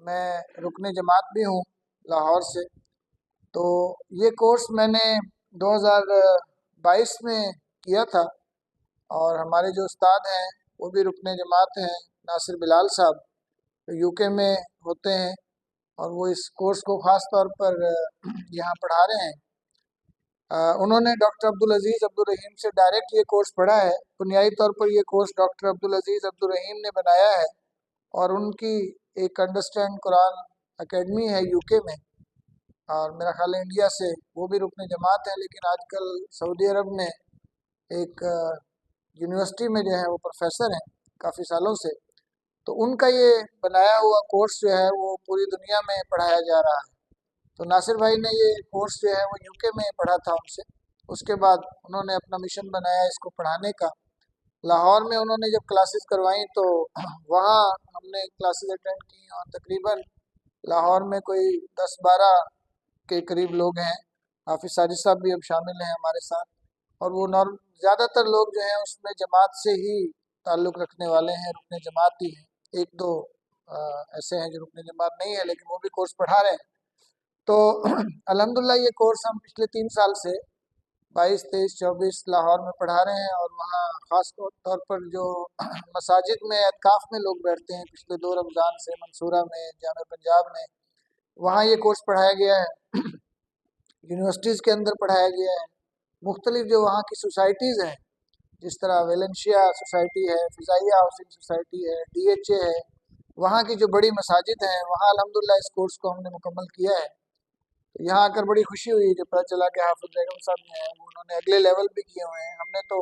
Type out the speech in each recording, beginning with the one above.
میں رکن جماعت بھی ہوں لاہور سے۔ تو یہ کورس میں نے 2022 میں کیا تھا، اور ہمارے جو استاد ہیں وہ بھی رکن جماعت ہیں، ناصر بلال صاحب، جو یو کے میں ہوتے ہیں، اور وہ اس کورس کو خاص طور پر یہاں پڑھا رہے ہیں۔ انہوں نے ڈاکٹر عبدالعزیز عبدالرحیم سے ڈائریکٹ یہ کورس پڑھا ہے۔ بنیادی طور پر یہ کورس ڈاکٹر عبدالعزیز عبدالرحیم نے بنایا ہے، اور ان کی ایک انڈرسٹینڈ قرآن اکیڈمی ہے یو کے میں، اور میرا خیال ہے انڈیا سے وہ بھی رکن جماعت ہے، لیکن آج کل سعودی عرب میں ایک یونیورسٹی میں جو ہے وہ پروفیسر ہیں کافی سالوں سے۔ تو ان کا یہ بنایا ہوا کورس جو ہے وہ پوری دنیا میں پڑھایا جا رہا ہے۔ تو ناصر بھائی نے یہ کورس جو ہے وہ یو کے میں پڑھا تھا ان سے، اس کے بعد انہوں نے اپنا مشن بنایا اس کو پڑھانے کا۔ لاہور میں انہوں نے جب کلاسز کروائیں تو وہاں ہم نے کلاسز اٹینڈ کی، اور تقریباً لاہور میں کوئی 10-12 کے قریب لوگ ہیں۔ حافظ ساجد صاحب بھی اب شامل ہیں ہمارے ساتھ، اور وہ زیادہ تر لوگ جو ہیں اس میں جماعت سے ہی تعلق رکھنے والے ہیں، رکن جماعت ہی ہیں۔ ایک دو ایسے ہیں جو رکن جماعت نہیں ہے لیکن وہ بھی کورس پڑھا رہے ہیں۔ تو الحمدللہ یہ کورس ہم پچھلے 3 سال سے 22، 23، 24 لاہور میں پڑھا رہے ہیں، اور وہاں خاص طور پر جو مساجد میں اعتکاف میں لوگ بیٹھتے ہیں پچھلے 2 رمضان سے، منصورہ میں، جامعہ پنجاب میں، وہاں یہ کورس پڑھایا گیا ہے۔ یونیورسٹیز کے اندر پڑھایا گیا ہے۔ مختلف جو وہاں کی سوسائٹیز ہیں، جس طرح ویلنشیا سوسائٹی ہے، فضائیہ ہاؤسنگ سوسائٹی ہے، ڈی ایچ اے ہے، وہاں کی جو بڑی مساجد ہیں وہاں الحمدللہ اس کورس کو ہم نے مکمل کیا ہے۔ تو یہاں آ کر بڑی خوشی ہوئی کہ پتہ چلا کہ حافظ بیگم صاحب جو ہیں وہ انہوں نے اگلے لیول بھی کیے ہوئے ہیں۔ ہم نے تو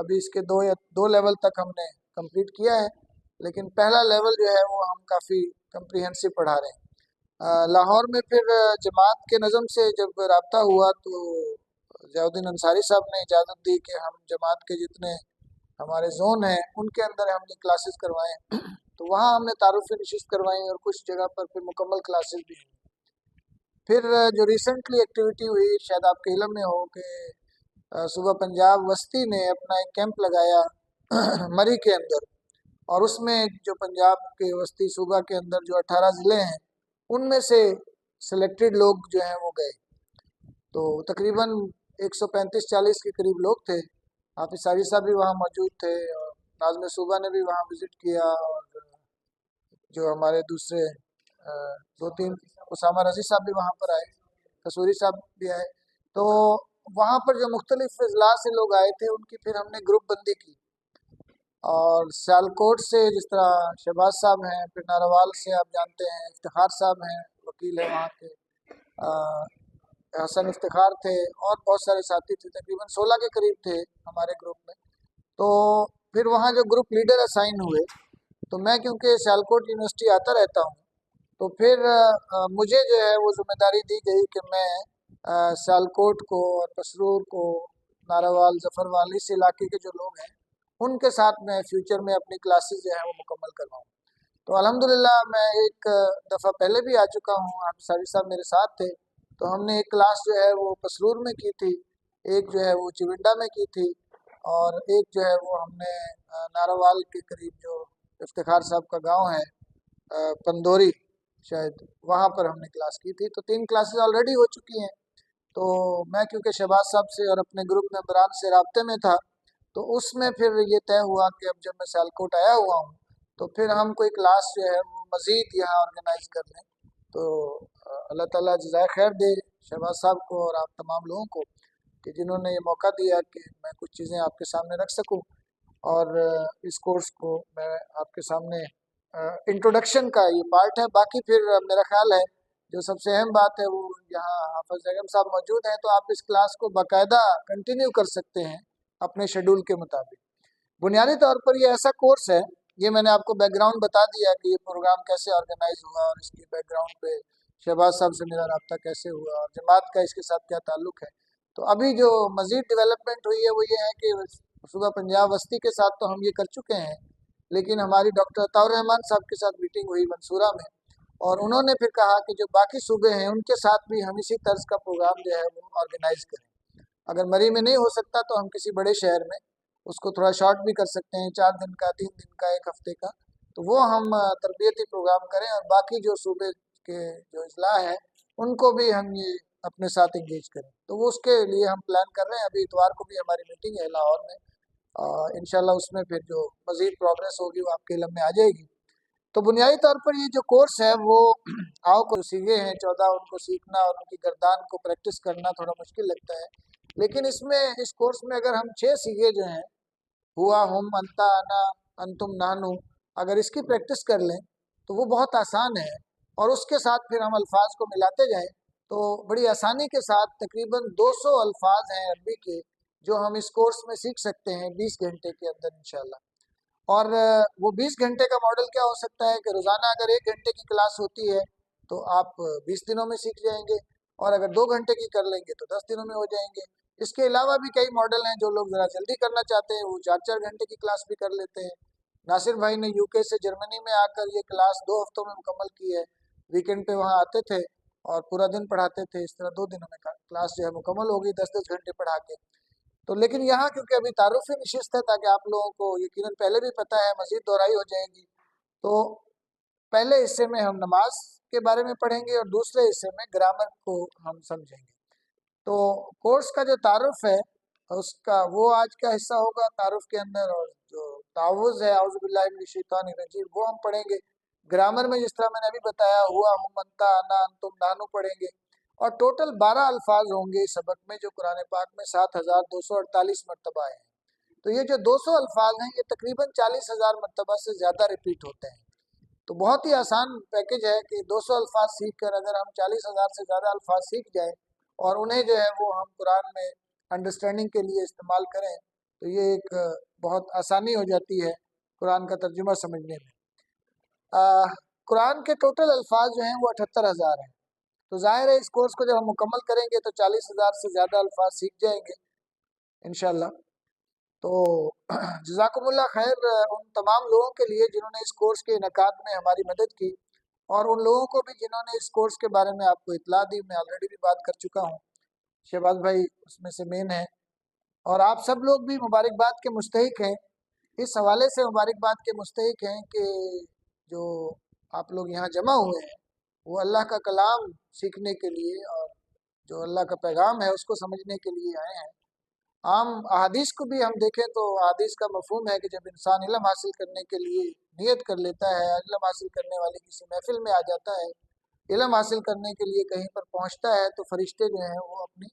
ابھی اس کے 2 لیول تک ہم نے کمپلیٹ کیا ہے، لیکن پہلا لیول جو ہے وہ ہم کافی کمپریہنسو پڑھا رہے ہیں۔ لاہور میں پھر جماعت کے نظم سے جب رابطہ ہوا تو ضیاء الدین انصاری صاحب نے اجازت دی کہ ہم جماعت کے جتنے ہمارے زون ہیں ان کے اندر ہم نے کلاسز کروائیں۔ تو وہاں ہم نے تعارفی نشست کروائیں، اور کچھ جگہ پر پھر مکمل کلاسز بھی ہوئیں۔ پھر جو ریسنٹلی ایکٹیویٹی ہوئی، شاید آپ کے علم میں ہو کہ صوبہ پنجاب وسطی نے اپنا ایک کیمپ لگایا مری کے اندر، اور اس میں جو پنجاب کے وسطی صوبہ کے اندر جو 18 ضلع ہیں ان میں سے سلیکٹڈ لوگ جو ہیں وہ گئے۔ تو تقریباً 135-40 کے قریب لوگ تھے۔ حافظ ساجد صاحب بھی وہاں موجود تھے، اور ناظم صوبہ نے بھی وہاں وزٹ کیا، اور جو ہمارے دوسرے 2-3 اسامہ رضی صاحب بھی وہاں پر آئے، قصوری صاحب بھی آئے۔ تو وہاں پر جو مختلف اضلاع سے لوگ آئے تھے ان کی پھر ہم نے گروپ بندی کی، اور سیالکوٹ سے جس طرح شہباز صاحب ہیں، پھر ناروال سے آپ جانتے ہیں افتخار صاحب ہیں، وکیل ہیں وہاں کے، حسن افتخار تھے، اور بہت سارے ساتھی تھے، تقریباً 16 کے قریب تھے ہمارے گروپ میں۔ تو پھر وہاں جو گروپ لیڈر اسائن ہوئے، تو میں کیونکہ سیالکوٹ یونیورسٹی آتا رہتا ہوں، تو پھر مجھے جو ہے وہ ذمہ داری دی گئی کہ میں سیالکوٹ کو اور پسرور کو، ناروال، ظفروال، اس علاقے کے جو لوگ ہیں ان کے ساتھ میں فیوچر میں اپنی کلاسز جو ہیں وہ مکمل کرواؤں۔ تو الحمدللہ میں ایک دفعہ پہلے بھی آ چکا ہوں، آپ ساجد صاحب میرے ساتھ تھے، تو ہم نے ایک کلاس جو ہے وہ پسرور میں کی تھی، ایک جو ہے وہ چونڈا میں کی تھی، اور ایک جو ہے وہ ہم نے ناروال کے قریب جو افتخار صاحب کا گاؤں ہے پندوری شاید، وہاں پر ہم نے کلاس کی تھی۔ تو 3 کلاسز آلریڈی ہو چکی ہیں۔ تو میں کیونکہ شہباز صاحب سے اور اپنے گروپ ممبران سے رابطے میں تھا، تو اس میں پھر یہ طے ہوا کہ اب جب میں سیالکوٹ آیا ہوا ہوں تو پھر ہم کوئی کلاس جو ہے وہ مزید یہاں آرگنائز کر لیں۔ تو اللہ تعالیٰ جزائے خیر دے شہباز صاحب کو اور آپ تمام لوگوں کو کہ جنہوں نے یہ موقع دیا کہ میں کچھ چیزیں آپ کے سامنے رکھ سکوں، اور اس کورس کو میں آپ کے سامنے انٹروڈکشن کا یہ پارٹ ہے۔ باقی پھر میرا خیال ہے جو سب سے اہم بات ہے وہ یہاں حافظ بیگم صاحب موجود ہیں، تو آپ اس کلاس کو باقاعدہ کنٹینیو کر سکتے ہیں اپنے شیڈول کے مطابق۔ بنیادی طور پر یہ ایسا کورس ہے، یہ میں نے آپ کو بیک گراؤنڈ بتا دیا کہ یہ پروگرام کیسے آرگنائز ہوا، اور اس کی بیک گراؤنڈ پہ شہباز صاحب سے میرا رابطہ کیسے ہوا، اور جماعت کا اس کے ساتھ کیا تعلق ہے۔ تو ابھی جو مزید ڈیولپمنٹ ہوئی ہے وہ یہ ہے کہ صوبہ پنجاب وسطی کے ساتھ تو ہم یہ کر چکے ہیں، لیکن ہماری ڈاکٹر عطاء الرحمن صاحب کے ساتھ میٹنگ ہوئی منصورہ میں، اور انہوں نے پھر کہا کہ جو باقی صوبے ہیں ان کے ساتھ بھی ہم اسی طرز کا پروگرام جو ہے وہ آرگنائز کریں۔ اگر مری میں نہیں ہو سکتا تو ہم کسی بڑے شہر میں اس کو تھوڑا شارٹ بھی کر سکتے ہیں، 4 دن کا، 3 دن کا، 1 ہفتے کا۔ تو وہ ہم تربیتی پروگرام کریں، اور باقی جو صوبے کے جو اضلاع ہیں ان کو بھی ہم یہ اپنے ساتھ انگیج کریں۔ تو وہ اس کے لیے ہم پلان کر رہے ہیں۔ ابھی اتوار کو بھی ہماری میٹنگ ہے لاہور میں، انشاءاللہ اس میں پھر جو مزید پروگریس ہوگی وہ آپ کے علم میں آ جائے گی۔ تو بنیادی طور پر یہ جو کورس ہے وہ آؤ کو سیکھے ہیں 14، ان کو سیکھنا اور ان کی گردان کو پریکٹس کرنا تھوڑا مشکل لگتا ہے، لیکن اس کورس میں اگر ہم 6 سیگے جو ہیں، ہوا، ہم، انتا، انا، انتم، نانو، اگر اس کی پریکٹس کر لیں تو وہ بہت آسان ہے، اور اس کے ساتھ پھر ہم الفاظ کو ملاتے جائیں تو بڑی آسانی کے ساتھ تقریباً 200 الفاظ ہیں عربی کے جو ہم اس کورس میں سیکھ سکتے ہیں 20 گھنٹے کے اندر انشاءاللہ۔ اور وہ 20 گھنٹے کا ماڈل کیا ہو سکتا ہے کہ روزانہ اگر 1 گھنٹے کی کلاس ہوتی ہے تو آپ 20 دنوں میں سیکھ جائیں گے، اور اگر 2 گھنٹے کی کر لیں گے تو 10 دنوں میں ہو جائیں گے۔ اس کے علاوہ بھی کئی ماڈل ہیں، جو لوگ ذرا جلدی کرنا چاہتے ہیں وہ 4 گھنٹے کی کلاس بھی کر لیتے ہیں۔ ناصر بھائی نے یو کے سے جرمنی میں آ کر یہ کلاس 2 ہفتوں میں مکمل کی ہے، ویکینڈ پہ وہاں آتے تھے اور پورا دن پڑھاتے تھے، اس طرح 2 دنوں میں کلاس جو ہے مکمل ہوگی 10 گھنٹے پڑھا کے۔ تو لیکن یہاں کیونکہ ابھی تعارفی نشست ہے، تاکہ آپ لوگوں کو یقیناً پہلے بھی پتہ ہے، مزید دہرائی ہو جائے گی، تو پہلے حصے میں ہم نماز کے بارے میں پڑھیں گے اور دوسرے حصے میں گرامر کو ہم سمجھیں گے۔ تو کورس کا جو تعارف ہے اس کا وہ آج کا حصہ ہوگا تعارف کے اندر، اور جو تعوذ ہے اعوذ باللہ من الشیطان الرجیم وہ ہم پڑھیں گے۔ گرامر میں جس طرح میں نے ابھی بتایا ہوا، ہم، انتا، انا، انتم، نانو پڑھیں گے، اور ٹوٹل 12 الفاظ ہوں گے اس سبق میں، جو قرآن پاک میں 7248 مرتبہ آئے ہیں۔ تو یہ جو 200 الفاظ ہیں یہ تقریباً 40,000 مرتبہ سے زیادہ ریپیٹ ہوتے ہیں۔ تو بہت ہی آسان پیکج ہے کہ 200 الفاظ سیکھ کر اگر ہم 40,000 سے زیادہ الفاظ سیکھ جائیں اور انہیں جو ہے وہ ہم قرآن میں انڈرسٹینڈنگ کے لیے استعمال کریں تو یہ ایک بہت آسانی ہو جاتی ہے قرآن کا ترجمہ سمجھنے میں۔ قرآن کے ٹوٹل الفاظ جو ہیں وہ 78,000 ہیں۔ تو ظاہر ہے اس کورس کو جب ہم مکمل کریں گے تو 40,000 سے زیادہ الفاظ سیکھ جائیں گے انشاءاللہ۔ تو جزاکم اللہ خیر ان تمام لوگوں کے لیے جنہوں نے اس کورس کے انعقاد میں ہماری مدد کی، اور ان لوگوں کو بھی جنہوں نے اس کورس کے بارے میں آپ کو اطلاع دی۔ میں آلریڈی بھی بات کر چکا ہوں، شہباز بھائی اس میں سے مین ہیں، اور آپ سب لوگ بھی مبارکباد کے مستحق ہیں۔ اس حوالے سے مبارکباد کے مستحق ہیں کہ جو آپ لوگ یہاں جمع ہوئے ہیں وہ اللہ کا کلام سیکھنے کے لیے اور جو اللہ کا پیغام ہے اس کو سمجھنے کے لیے آئے ہیں۔ عام احادیث کو بھی ہم دیکھیں تو احادیث کا مفہوم ہے کہ جب انسان علم حاصل کرنے کے لیے نیت کر لیتا ہے، علم حاصل کرنے والی کسی محفل میں آ جاتا ہے، علم حاصل کرنے کے لیے کہیں پر پہنچتا ہے، تو فرشتے جو ہیں وہ اپنی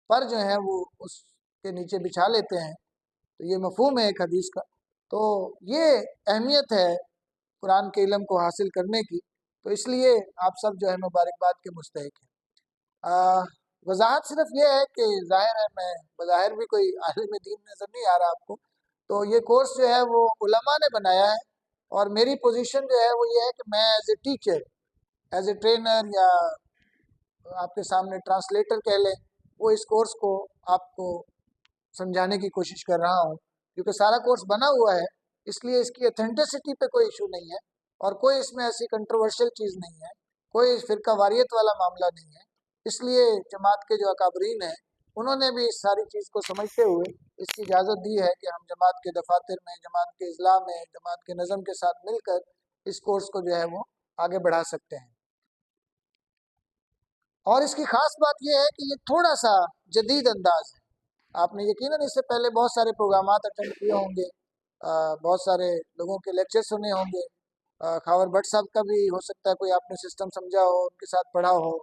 پر جو ہیں وہ اس کے نیچے بچھا لیتے ہیں۔ تو یہ مفہوم ہے ایک حدیث کا۔ تو یہ اہمیت ہے قرآن کے علم کو حاصل کرنے کی، تو اس لیے آپ سب جو ہے مبارکباد کے مستحق ہیں۔ وضاحت صرف یہ ہے کہ ظاہر ہے میں بظاہر بھی کوئی عالم دین نظر نہیں آ رہا آپ کو، تو یہ کورس جو ہے وہ علماء نے بنایا ہے، اور میری پوزیشن جو ہے وہ یہ ہے کہ میں as a teacher, as a trainer, یا آپ کے سامنے ٹرانسلیٹر کہہ لیں، وہ اس کورس کو آپ کو سمجھانے کی کوشش کر رہا ہوں، کیونکہ سارا کورس بنا ہوا ہے، اس لیے اس کی اتھینٹسٹی پہ کوئی ایشو نہیں ہے، اور کوئی اس میں ایسی کنٹروورشل چیز نہیں ہے، کوئی فرقہ واریت والا معاملہ نہیں ہے۔ اس لیے جماعت کے جو اکابرین ہیں انہوں نے بھی اس ساری چیز کو سمجھتے ہوئے اس کی اجازت دی ہے کہ ہم جماعت کے دفاتر میں، جماعت کے اضلاع میں، جماعت کے نظم کے ساتھ مل کر اس کورس کو جو ہے وہ آگے بڑھا سکتے ہیں۔ اور اس کی خاص بات یہ ہے کہ یہ تھوڑا سا جدید انداز ہے۔ آپ نے یقیناً اس سے پہلے بہت سارے پروگرامات اٹینڈ کیے ہوں گے، بہت سارے لوگوں کے لیکچر سنے ہوں گے، خاور بٹ صاحب کا بھی ہو سکتا ہے کوئی آپ نے سسٹم سمجھا ہو، ان کے ساتھ پڑھا ہو،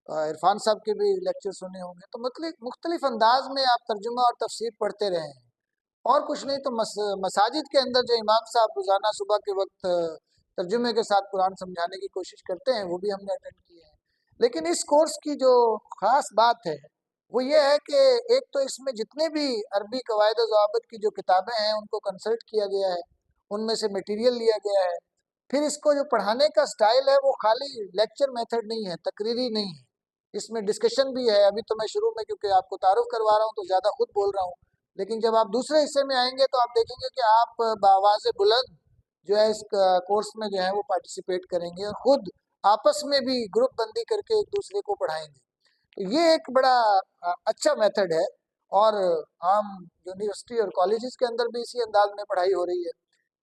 عرفان صاحب کے بھی لیکچر سنے ہوں گے۔ تو مختلف انداز میں آپ ترجمہ اور تفسیر پڑھتے رہے ہیں، اور کچھ نہیں تو مساجد کے اندر جو امام صاحب روزانہ صبح کے وقت ترجمے کے ساتھ قرآن سمجھانے کی کوشش کرتے ہیں وہ بھی ہم نے اٹینڈ کیے ہیں۔ لیکن اس کورس کی جو خاص بات ہے وہ یہ ہے کہ ایک تو اس میں جتنے بھی عربی قواعد و ضوابط کی جو کتابیں ہیں ان کو کنسلٹ کیا گیا ہے، ان میں سے میٹیریل لیا گیا ہے۔ پھر اس کو جو پڑھانے کا سٹائل ہے وہ خالی لیکچر میتھڈ نہیں ہے، تقریری نہیں ہے، اس میں ڈسکشن بھی ہے۔ ابھی تو میں شروع میں کیونکہ آپ کو تعارف کروا رہا ہوں تو زیادہ خود بول رہا ہوں، لیکن جب آپ دوسرے حصے میں آئیں گے تو آپ دیکھیں گے کہ آپ بآواز بلند جو ہے اس کورس میں جو ہے وہ پارٹیسپیٹ کریں گے، اور خود آپس میں بھی گروپ بندی کر کے ایک دوسرے کو پڑھائیں گے۔ تو یہ ایک بڑا اچھا میتھڈ ہے، اور عام یونیورسٹی اور کالجز کے اندر بھی اسی انداز میں پڑھائی ہو رہی ہے۔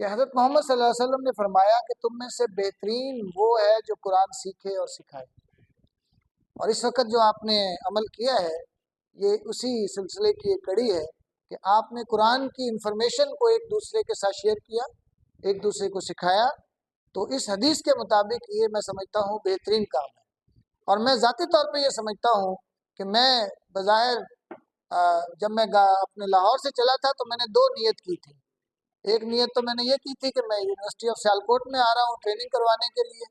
کہ حضرت محمد صلی اللہ علیہ وسلم نے فرمایا کہ تم میں سے بہترین وہ ہے جو قرآن سیکھے اور سکھائے، اور اس وقت جو آپ نے عمل کیا ہے یہ اسی سلسلے کی ایک کڑی ہے کہ آپ نے قرآن کی انفارمیشن کو ایک دوسرے کے ساتھ شیئر کیا، ایک دوسرے کو سکھایا۔ تو اس حدیث کے مطابق یہ میں سمجھتا ہوں بہترین کام ہے، اور میں ذاتی طور پہ یہ سمجھتا ہوں کہ میں بظاہر جب میں اپنے لاہور سے چلا تھا تو میں نے دو نیت کی تھی۔ ایک نیت تو میں نے یہ کی تھی کہ میں یونیورسٹی آف سیالکوٹ میں آ رہا ہوں ٹریننگ کروانے کے لیے،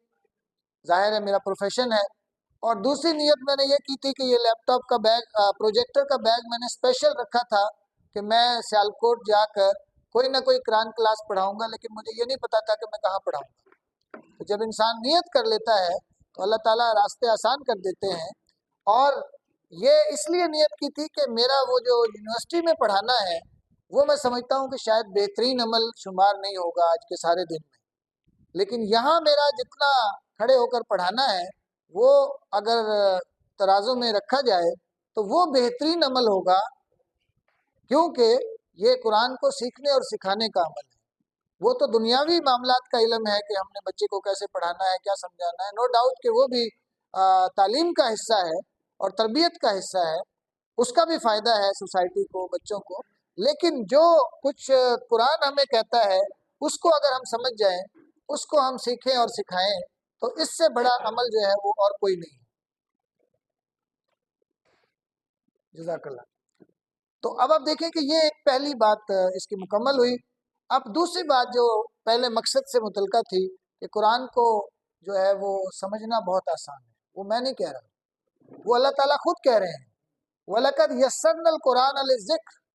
ظاہر ہے میرا پروفیشن ہے، اور دوسری نیت میں نے یہ کی تھی کہ یہ لیپ ٹاپ کا بیگ، پروجیکٹر کا بیگ میں نے اسپیشل رکھا تھا کہ میں سیالکوٹ جا کر کوئی نہ کوئی قرآن کلاس پڑھاؤں گا، لیکن مجھے یہ نہیں پتا تھا کہ میں کہاں پڑھاؤں گا۔ تو جب انسان نیت کر لیتا ہے تو اللہ تعالیٰ راستے آسان کر دیتے ہیں، اور یہ اس لیے نیت کی تھی کہ میرا وہ جو یونیورسٹی میں پڑھانا ہے وہ میں سمجھتا ہوں کہ شاید بہترین عمل شمار نہیں ہوگا آج کے سارے دن میں، لیکن یہاں میرا جتنا کھڑے ہو کر پڑھانا ہے وہ اگر ترازو میں رکھا جائے تو وہ بہترین عمل ہوگا، کیونکہ یہ قرآن کو سیکھنے اور سکھانے کا عمل ہے۔ وہ تو دنیاوی معاملات کا علم ہے کہ ہم نے بچے کو کیسے پڑھانا ہے، کیا سمجھانا ہے، نو ڈاؤٹ کہ وہ بھی تعلیم کا حصہ ہے اور تربیت کا حصہ ہے، اس کا بھی فائدہ ہے سوسائٹی کو، بچوں کو، لیکن جو کچھ قرآن ہمیں کہتا ہے اس کو اگر ہم سمجھ جائیں، اس کو ہم سیکھیں اور سکھائیں تو اس سے بڑا عمل جو ہے وہ اور کوئی نہیں ہے۔ جزاک اللہ۔ تو اب آپ دیکھیں کہ یہ ایک پہلی بات اس کی مکمل ہوئی۔ اب دوسری بات جو پہلے مقصد سے متعلقہ تھی کہ قرآن کو جو ہے وہ سمجھنا بہت آسان ہے، وہ میں نہیں کہہ رہا، وہ اللہ تعالیٰ خود کہہ رہے ہیں وَلَقَدْ يَسَّرْنَا الْقُرْآنَ لِلذِّكْرِ،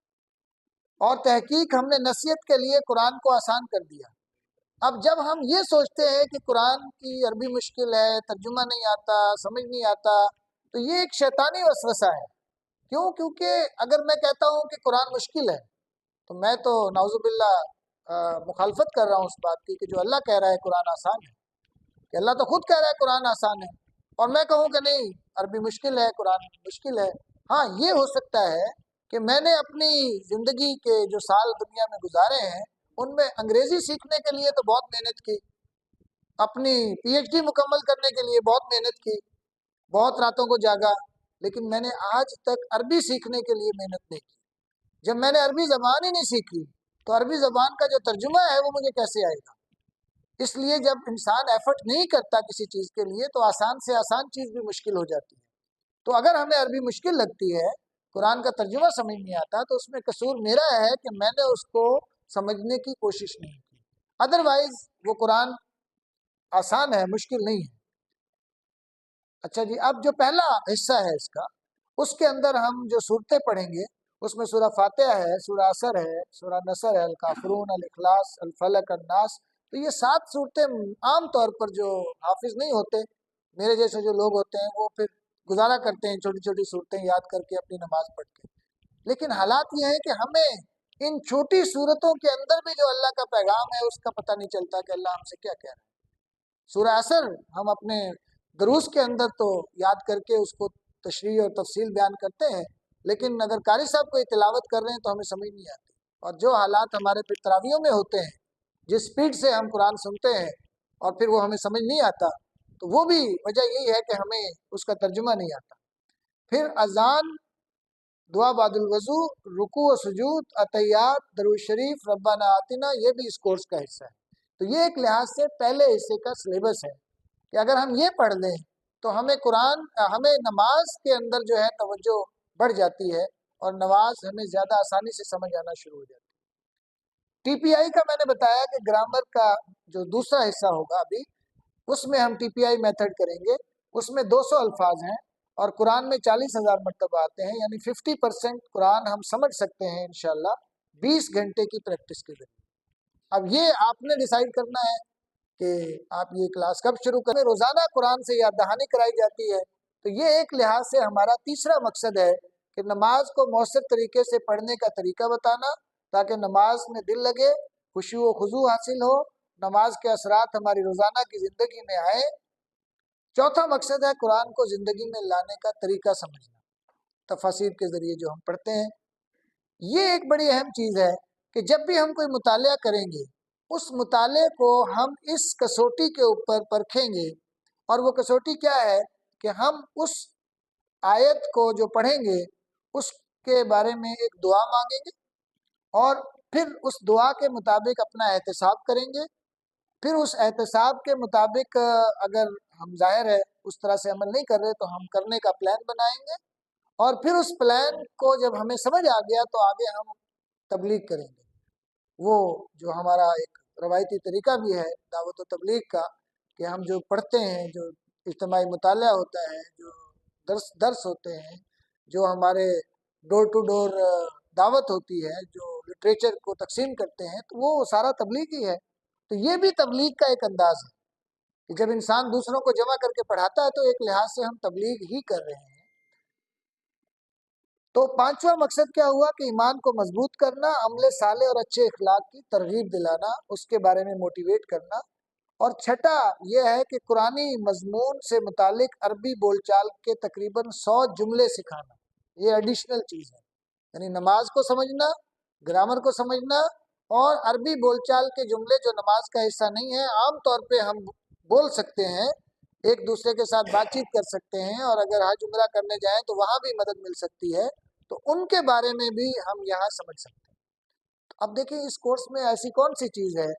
اور تحقیق ہم نے نصیحت کے لیے قرآن کو آسان کر دیا۔ اب جب ہم یہ سوچتے ہیں کہ قرآن کی عربی مشکل ہے، ترجمہ نہیں آتا، سمجھ نہیں آتا، تو یہ ایک شیطانی وسوسہ ہے۔ کیوں؟ کیونکہ اگر میں کہتا ہوں کہ قرآن مشکل ہے تو میں تو نعوذ باللہ مخالفت کر رہا ہوں اس بات کی کہ جو اللہ کہہ رہا ہے قرآن آسان ہے، کہ اللہ تو خود کہہ رہا ہے قرآن آسان ہے، اور میں کہوں کہ نہیں عربی مشکل ہے، قرآن مشکل ہے۔ ہاں یہ ہو سکتا ہے کہ میں نے اپنی زندگی کے جو سال دنیا میں گزارے ہیں ان میں انگریزی سیکھنے کے لیے تو بہت محنت کی، اپنی پی ایچ ڈی مکمل کرنے کے لیے بہت محنت کی، بہت راتوں کو جاگا، لیکن میں نے آج تک عربی سیکھنے کے لیے محنت نہیں کی۔ جب میں نے عربی زبان ہی نہیں سیکھی تو عربی زبان کا جو ترجمہ ہے وہ مجھے کیسے آئے گا؟ اس لیے جب انسان ایفرٹ نہیں کرتا کسی چیز کے لیے تو آسان سے آسان چیز بھی مشکل ہو جاتی ہے۔ تو اگر ہمیں عربی مشکل لگتی ہے، قرآن کا ترجمہ سمجھ نہیں آتا، تو اس میں قصور میرا ہے کہ میں نے اس کو سمجھنے کی کوشش نہیں کی۔ ادروائز وہ قرآن آسان ہے، مشکل نہیں ہے۔ اچھا جی، اب جو پہلا حصہ ہے اس کا، اس کے اندر ہم جو صورتیں پڑھیں گے اس میں سورہ فاتحہ ہے، سورہ عصر ہے، سورہ نصر ہے، الکافرون، الاخلاص، الفلق، الناس۔ تو یہ 7 صورتیں عام طور پر جو حافظ نہیں ہوتے، میرے جیسے جو لوگ ہوتے ہیں، وہ پھر گزارا کرتے ہیں چھوٹی چھوٹی صورتیں یاد کر کے اپنی نماز پڑھ کے، لیکن حالات یہ ہیں کہ ہمیں ان چھوٹی صورتوں کے اندر بھی جو اللہ کا پیغام ہے اس کا پتہ نہیں چلتا کہ اللہ ہم سے کیا کہہ رہا ہے۔ سورہ عصر ہم اپنے دروس کے اندر تو یاد کر کے اس کو تشریح اور تفصیل بیان کرتے ہیں، لیکن اگر قاری صاحب کوئی تلاوت کر رہے ہیں تو ہمیں سمجھ نہیں آتی، اور جو حالات ہمارے پھر تراویحوں میں ہوتے ہیں، جس سپیڈ سے ہم قرآن سنتے ہیں اور پھر وہ ہمیں سمجھ نہیں آتا، تو وہ بھی وجہ یہی ہے کہ ہمیں اس کا ترجمہ نہیں آتا۔ پھر اذان، دعا بعد الوضو، رکوع و سجود، عطیات، درود شریف، ربنا آتنا، یہ بھی اس کورس کا حصہ ہے۔ تو یہ ایک لحاظ سے پہلے حصے کا سلیبس ہے کہ اگر ہم یہ پڑھ لیں تو ہمیں نماز کے اندر جو ہے توجہ بڑھ جاتی ہے، اور نماز ہمیں زیادہ آسانی سے سمجھ آنا شروع ہو جاتی ہے۔ ٹی پی آئی کا میں نے بتایا کہ گرامر کا جو دوسرا حصہ ہوگا ابھی، اس میں ہم ٹی پی آئی میتھڈ کریں گے، اس میں 200 الفاظ ہیں اور قرآن میں 40,000 مرتبہ آتے ہیں، یعنی 50% قرآن ہم سمجھ سکتے ہیں انشاءاللہ 20 گھنٹے کی پریکٹس کے ذریعے۔ اب یہ آپ نے ڈیسائیڈ کرنا ہے کہ آپ یہ کلاس کب شروع کریں۔ روزانہ قرآن سے یاد دہانی کرائی جاتی ہے، تو یہ ایک لحاظ سے ہمارا تیسرا مقصد ہے کہ نماز کو مؤثر طریقے سے پڑھنے کا طریقہ بتانا، تاکہ نماز میں دل لگے، خشوع و خضوع حاصل ہو، نماز کے اثرات ہماری روزانہ کی زندگی میں آئیں۔ چوتھا مقصد ہے قرآن کو زندگی میں لانے کا طریقہ سمجھنا، تفاسیر کے ذریعے جو ہم پڑھتے ہیں۔ یہ ایک بڑی اہم چیز ہے کہ جب بھی ہم کوئی مطالعہ کریں گے اس مطالعے کو ہم اس کسوٹی کے اوپر پرکھیں گے، اور وہ کسوٹی کیا ہے کہ ہم اس آیت کو جو پڑھیں گے اس کے بارے میں ایک دعا مانگیں گے، اور پھر اس دعا کے مطابق اپنا احتساب کریں گے۔ پھر اس احتساب کے مطابق اگر ہم ظاہر ہے اس طرح سے عمل نہیں کر رہے تو ہم کرنے کا پلان بنائیں گے، اور پھر اس پلان کو جب ہمیں سمجھ آ گیا تو آگے ہم تبلیغ کریں گے۔ وہ جو ہمارا ایک روایتی طریقہ بھی ہے دعوت و تبلیغ کا، کہ ہم جو پڑھتے ہیں، جو اجتماعی مطالعہ ہوتا ہے، جو درس ہوتے ہیں، جو ہمارے ڈور ٹو ڈور دعوت ہوتی ہے، جو لٹریچر کو تقسیم کرتے ہیں، تو وہ سارا تبلیغ ہی ہے۔ تو یہ بھی تبلیغ کا ایک انداز ہے کہ جب انسان دوسروں کو جمع کر کے پڑھاتا ہے تو ایک لحاظ سے ہم تبلیغ ہی کر رہے ہیں۔ تو پانچواں مقصد کیا ہوا کہ ایمان کو مضبوط کرنا، عمل صالح اور اچھے اخلاق کی ترغیب دلانا، اس کے بارے میں موٹیویٹ کرنا۔ اور چھٹا یہ ہے کہ قرآنی مضمون سے متعلق عربی بول چال کے تقریباً 100 جملے سکھانا، یہ ایڈیشنل چیز ہے، یعنی نماز کو سمجھنا، گرامر کو سمجھنا، اور عربی بول چال کے جملے جو نماز کا حصہ نہیں ہے، عام طور پہ ہم بول سکتے ہیں، ایک دوسرے کے ساتھ بات چیت کر سکتے ہیں، اور اگر حج عمرہ کرنے جائیں تو وہاں بھی مدد مل سکتی ہے، تو ان کے بارے میں بھی ہم یہاں سمجھ سکتے ہیں۔ اب دیکھیں اس کورس میں ایسی کون سی چیز ہے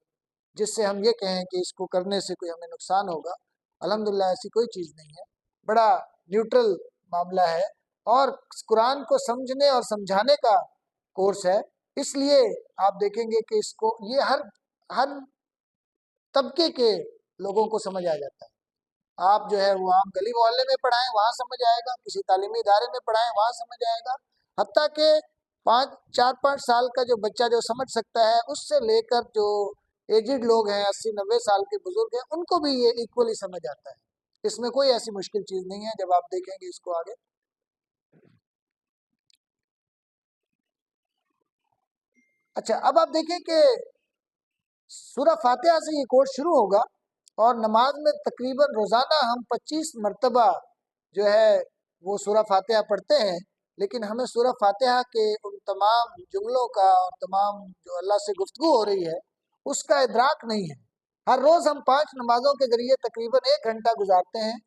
جس سے ہم یہ کہیں کہ اس کو کرنے سے کوئی ہمیں نقصان ہوگا؟ الحمدللہ ایسی کوئی چیز نہیں ہے، بڑا نیوٹرل معاملہ ہے، اور قرآن کو سمجھنے اور سمجھانے کا کورس ہے، اس لیے آپ دیکھیں گے کہ اس کو یہ ہر طبقے کے لوگوں کو سمجھ آ جاتا ہے۔ آپ جو ہے وہ عام گلی محلے میں پڑھائیں وہاں سمجھ آئے گا، کسی تعلیمی ادارے میں پڑھائیں وہاں سمجھ آئے گا، حتیٰ کہ 4-5 سال کا جو بچہ جو سمجھ سکتا ہے، اس سے لے کر جو ایجڈ لوگ ہیں 80-90 سال کے بزرگ ہیں، ان کو بھی یہ ایکولی سمجھ آتا ہے۔ اس میں کوئی ایسی مشکل چیز نہیں ہے جب آپ دیکھیں گے اس کو آگے۔ اچھا، اب آپ دیکھیں کہ سورہ فاتحہ سے یہ کورس شروع ہوگا، اور نماز میں تقریباً روزانہ ہم 25 مرتبہ جو ہے وہ سورہ فاتحہ پڑھتے ہیں، لیکن ہمیں سورہ فاتحہ کے ان تمام جملوں کا اور تمام جو اللہ سے گفتگو ہو رہی ہے اس کا ادراک نہیں ہے۔ ہر روز ہم 5 نمازوں کے ذریعے تقریباً 1 گھنٹہ گزارتے ہیں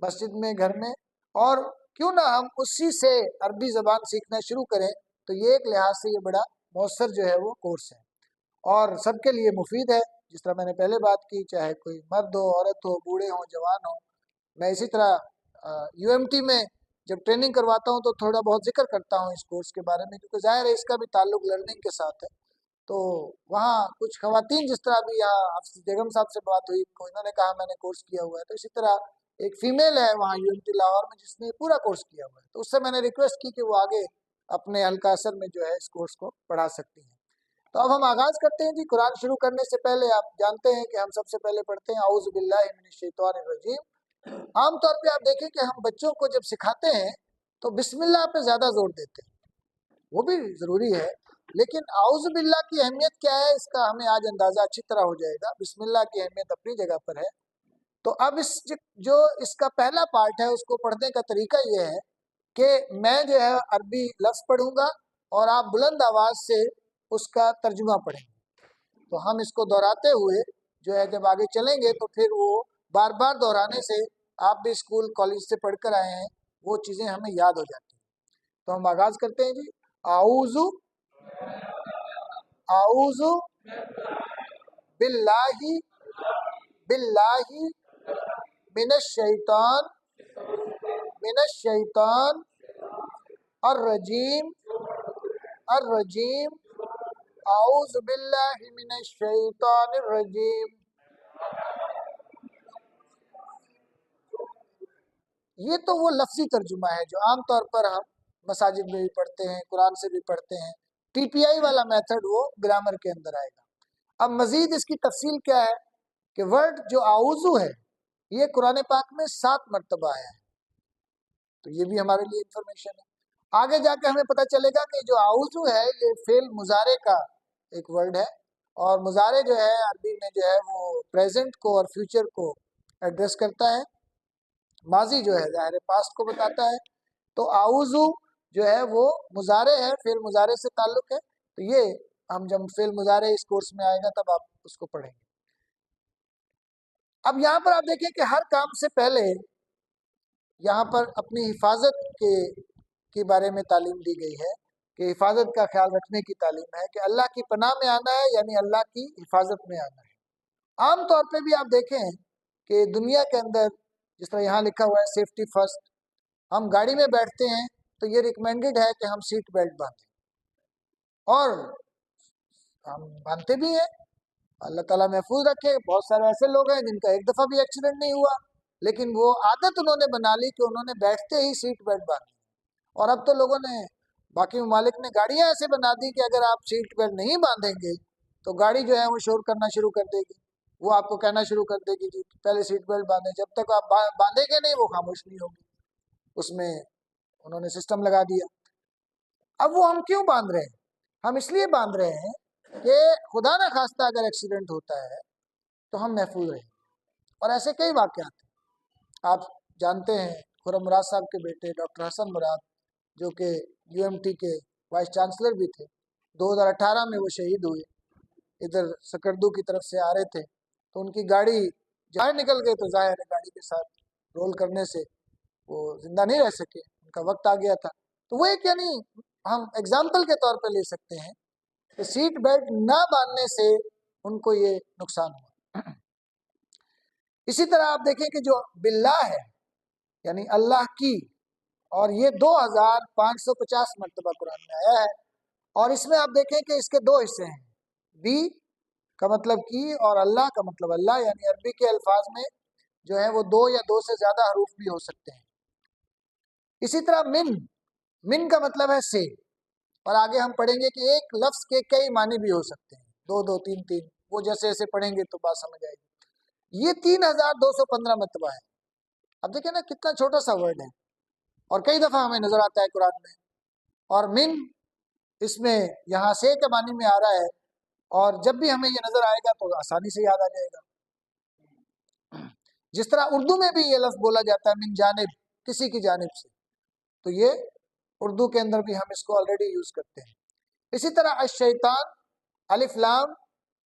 مسجد میں، گھر میں، اور کیوں نہ ہم اسی سے عربی زبان سیکھنا شروع کریں، تو یہ ایک لحاظ سے یہ بڑا مؤثر جو ہے وہ کورس ہے، اور سب کے لیے مفید ہے۔ جس طرح میں نے پہلے بات کی، چاہے کوئی مرد ہو، عورت ہو، بوڑھے ہوں، جوان ہوں۔ میں اسی طرح یو ایم ٹی میں جب ٹریننگ کرواتا ہوں تو تھوڑا بہت ذکر کرتا ہوں اس کورس کے بارے میں، کیونکہ ظاہر ہے اس کا بھی تعلق لرننگ کے ساتھ ہے۔ تو وہاں کچھ خواتین، جس طرح بھی یہاں حافظ بیگم صاحب سے بات ہوئی، انہوں نے کہا میں نے کورس کیا ہوا ہے، تو اسی طرح ایک فیمیل ہے وہاں یو ایم ٹی لاہور میں جس نے پورا کورس کیا ہوا ہے، تو اس سے میں نے ریکویسٹ کی کہ وہ آگے اپنے حلقہ اثر میں جو ہے اس کورس کو پڑھا سکتی ہیں۔ تو اب ہم آغاز کرتے ہیں جی۔ قرآن شروع کرنے سے پہلے آپ جانتے ہیں کہ ہم سب سے پہلے پڑھتے ہیں اعوذ باللہ من الشیطان الرجیم۔ عام طور پہ آپ دیکھیں کہ ہم بچوں کو جب سکھاتے ہیں تو بسم اللہ پہ زیادہ زور دیتے ہیں، وہ بھی ضروری ہے، لیکن اعوذ باللہ کی اہمیت کیا ہے اس کا ہمیں آج اندازہ اچھی طرح ہو جائے گا۔ بسم اللہ کی اہمیت اپنی جگہ پر ہے۔ تو اب جو اس کا پہلا پارٹ ہے اس کو پڑھنے کا طریقہ یہ ہے کہ میں جو ہے عربی لفظ پڑھوں گا اور آپ بلند آواز سے اس کا ترجمہ پڑھیں گے، تو ہم اس کو دہراتے ہوئے جو ہے جب آگے چلیں گے تو پھر وہ بار بار دہرانے سے، آپ بھی اسکول کالج سے پڑھ کر آئے ہیں، وہ چیزیں ہمیں یاد ہو جاتی ہیں۔ تو ہم آغاز کرتے ہیں جی۔ اعوذ اعوذ باللہ باللہ من الشیطان الرجیم الرجیم اعوذ باللہ من الشیطان الرجیم۔ یہ تو وہ لفظی ترجمہ ہے جو عام طور پر ہم مساجد میں بھی پڑھتے ہیں، قرآن سے بھی پڑھتے ہیں۔ ٹی پی آئی والا میتھڈ وہ گرامر کے اندر آئے گا۔ اب مزید اس کی تفصیل کیا ہے کہ ورڈ جو اعوذ ہے یہ قرآن پاک میں 7 مرتبہ آیا ہے، تو یہ بھی ہمارے لیے انفارمیشن ہے۔ آگے جا کے ہمیں پتہ چلے گا کہ جو اعوذ ہے یہ فعل مضارع کا ایک ورڈ ہے، اور مضارع جو ہے عربی میں جو ہے وہ پریزنٹ کو اور فیوچر کو ایڈریس کرتا ہے، ماضی جو ہے ظاہر پاسٹ کو بتاتا ہے۔ تو اعوذ جو ہے وہ مضارع ہے، فعل مضارع سے تعلق ہے۔ تو یہ ہم جب فعل مضارع اس کورس میں آئے گا تب آپ اس کو پڑھیں گے۔ اب یہاں پر آپ دیکھیں کہ ہر کام سے پہلے یہاں پر اپنی حفاظت کے بارے میں تعلیم دی گئی ہے، کہ حفاظت کا خیال رکھنے کی تعلیم ہے، کہ اللہ کی پناہ میں آنا ہے، یعنی اللہ کی حفاظت میں آنا ہے۔ عام طور پہ بھی آپ دیکھیں کہ دنیا کے اندر جس طرح یہاں لکھا ہوا ہے سیفٹی فرسٹ، ہم گاڑی میں بیٹھتے ہیں تو یہ ریکمینڈڈ ہے کہ ہم سیٹ بیلٹ باندھیں، اور ہم باندھتے بھی ہیں، اللہ تعالیٰ محفوظ رکھے۔ بہت سارے ایسے لوگ ہیں جن کا ایک دفعہ بھی ایکسیڈنٹ نہیں ہوا، لیکن وہ عادت انہوں نے بنا لی کہ انہوں نے بیٹھتے ہی سیٹ بیلٹ باندھی۔ اور اب تو لوگوں نے، باقی ممالک نے گاڑیاں ایسے بنا دی کہ اگر آپ سیٹ بیلٹ نہیں باندھیں گے تو گاڑی جو ہے وہ شور کرنا شروع کر دے گی، وہ آپ کو کہنا شروع کر دے گی کہ پہلے سیٹ بیلٹ باندھیں، جب تک آپ باندھیں گے نہیں وہ خاموش نہیں ہوگی۔ اس میں انہوں نے سسٹم لگا دیا۔ اب وہ ہم کیوں باندھ رہے ہیں؟ ہم اس لیے باندھ رہے ہیں کہ خدا نہ خواستہ اگر ایکسیڈنٹ ہوتا ہے تو ہم محفوظ رہیں۔ اور ایسے کئی واقعات ہیں، آپ جانتے ہیں خرم مراد صاحب کے بیٹے ڈاکٹر حسن مراد، جو کہ UMT کے وائس چانسلر بھی تھے، 2018 میں وہ شہید ہوئے، ادھر سکردو کی طرف سے آ رہے تھے تو ان کی گاڑی باہر نکل گئی، تو ظاہر ہے گاڑی کے ساتھ رول کرنے سے وہ زندہ نہیں رہ سکے، ان کا وقت آ گیا تھا۔ تو وہ ایک یعنی ہم ایگزامپل کے طور پہ لے سکتے ہیں کہ سیٹ بیلٹ نہ باندھنے سے ان کو یہ نقصان ہوا۔ اسی طرح آپ دیکھیں کہ جو باللہ ہے یعنی اللہ کی، اور یہ 2550 مرتبہ قرآن میں آیا ہے، اور اس میں آپ دیکھیں کہ اس کے دو حصے ہیں، بی کا مطلب کی اور اللہ کا مطلب اللہ، یعنی عربی کے الفاظ میں جو ہے وہ 2 یا 2 سے زیادہ حروف بھی ہو سکتے ہیں۔ اسی طرح من کا مطلب ہے سے، اور آگے ہم پڑھیں گے کہ ایک لفظ کے کئی معنی بھی ہو سکتے ہیں، 2 2 3 3، وہ جیسے جیسے پڑھیں گے تو بات سمجھ آئے گی۔ یہ 3215 مرتبہ ہے۔ اب دیکھیں نا کتنا چھوٹا سا ورڈ ہے، اور کئی دفعہ ہمیں نظر آتا ہے قرآن میں، اور من اس میں یہاں سے کے معنی میں آ رہا ہے، اور جب بھی ہمیں یہ نظر آئے گا تو آسانی سے یاد آ جائے گا۔ جس طرح اردو میں بھی یہ لفظ بولا جاتا ہے من جانب، کسی کی جانب سے، تو یہ اردو کے اندر بھی ہم اس کو آلریڈی یوز کرتے ہیں۔ اسی طرح الشیطان، الف لام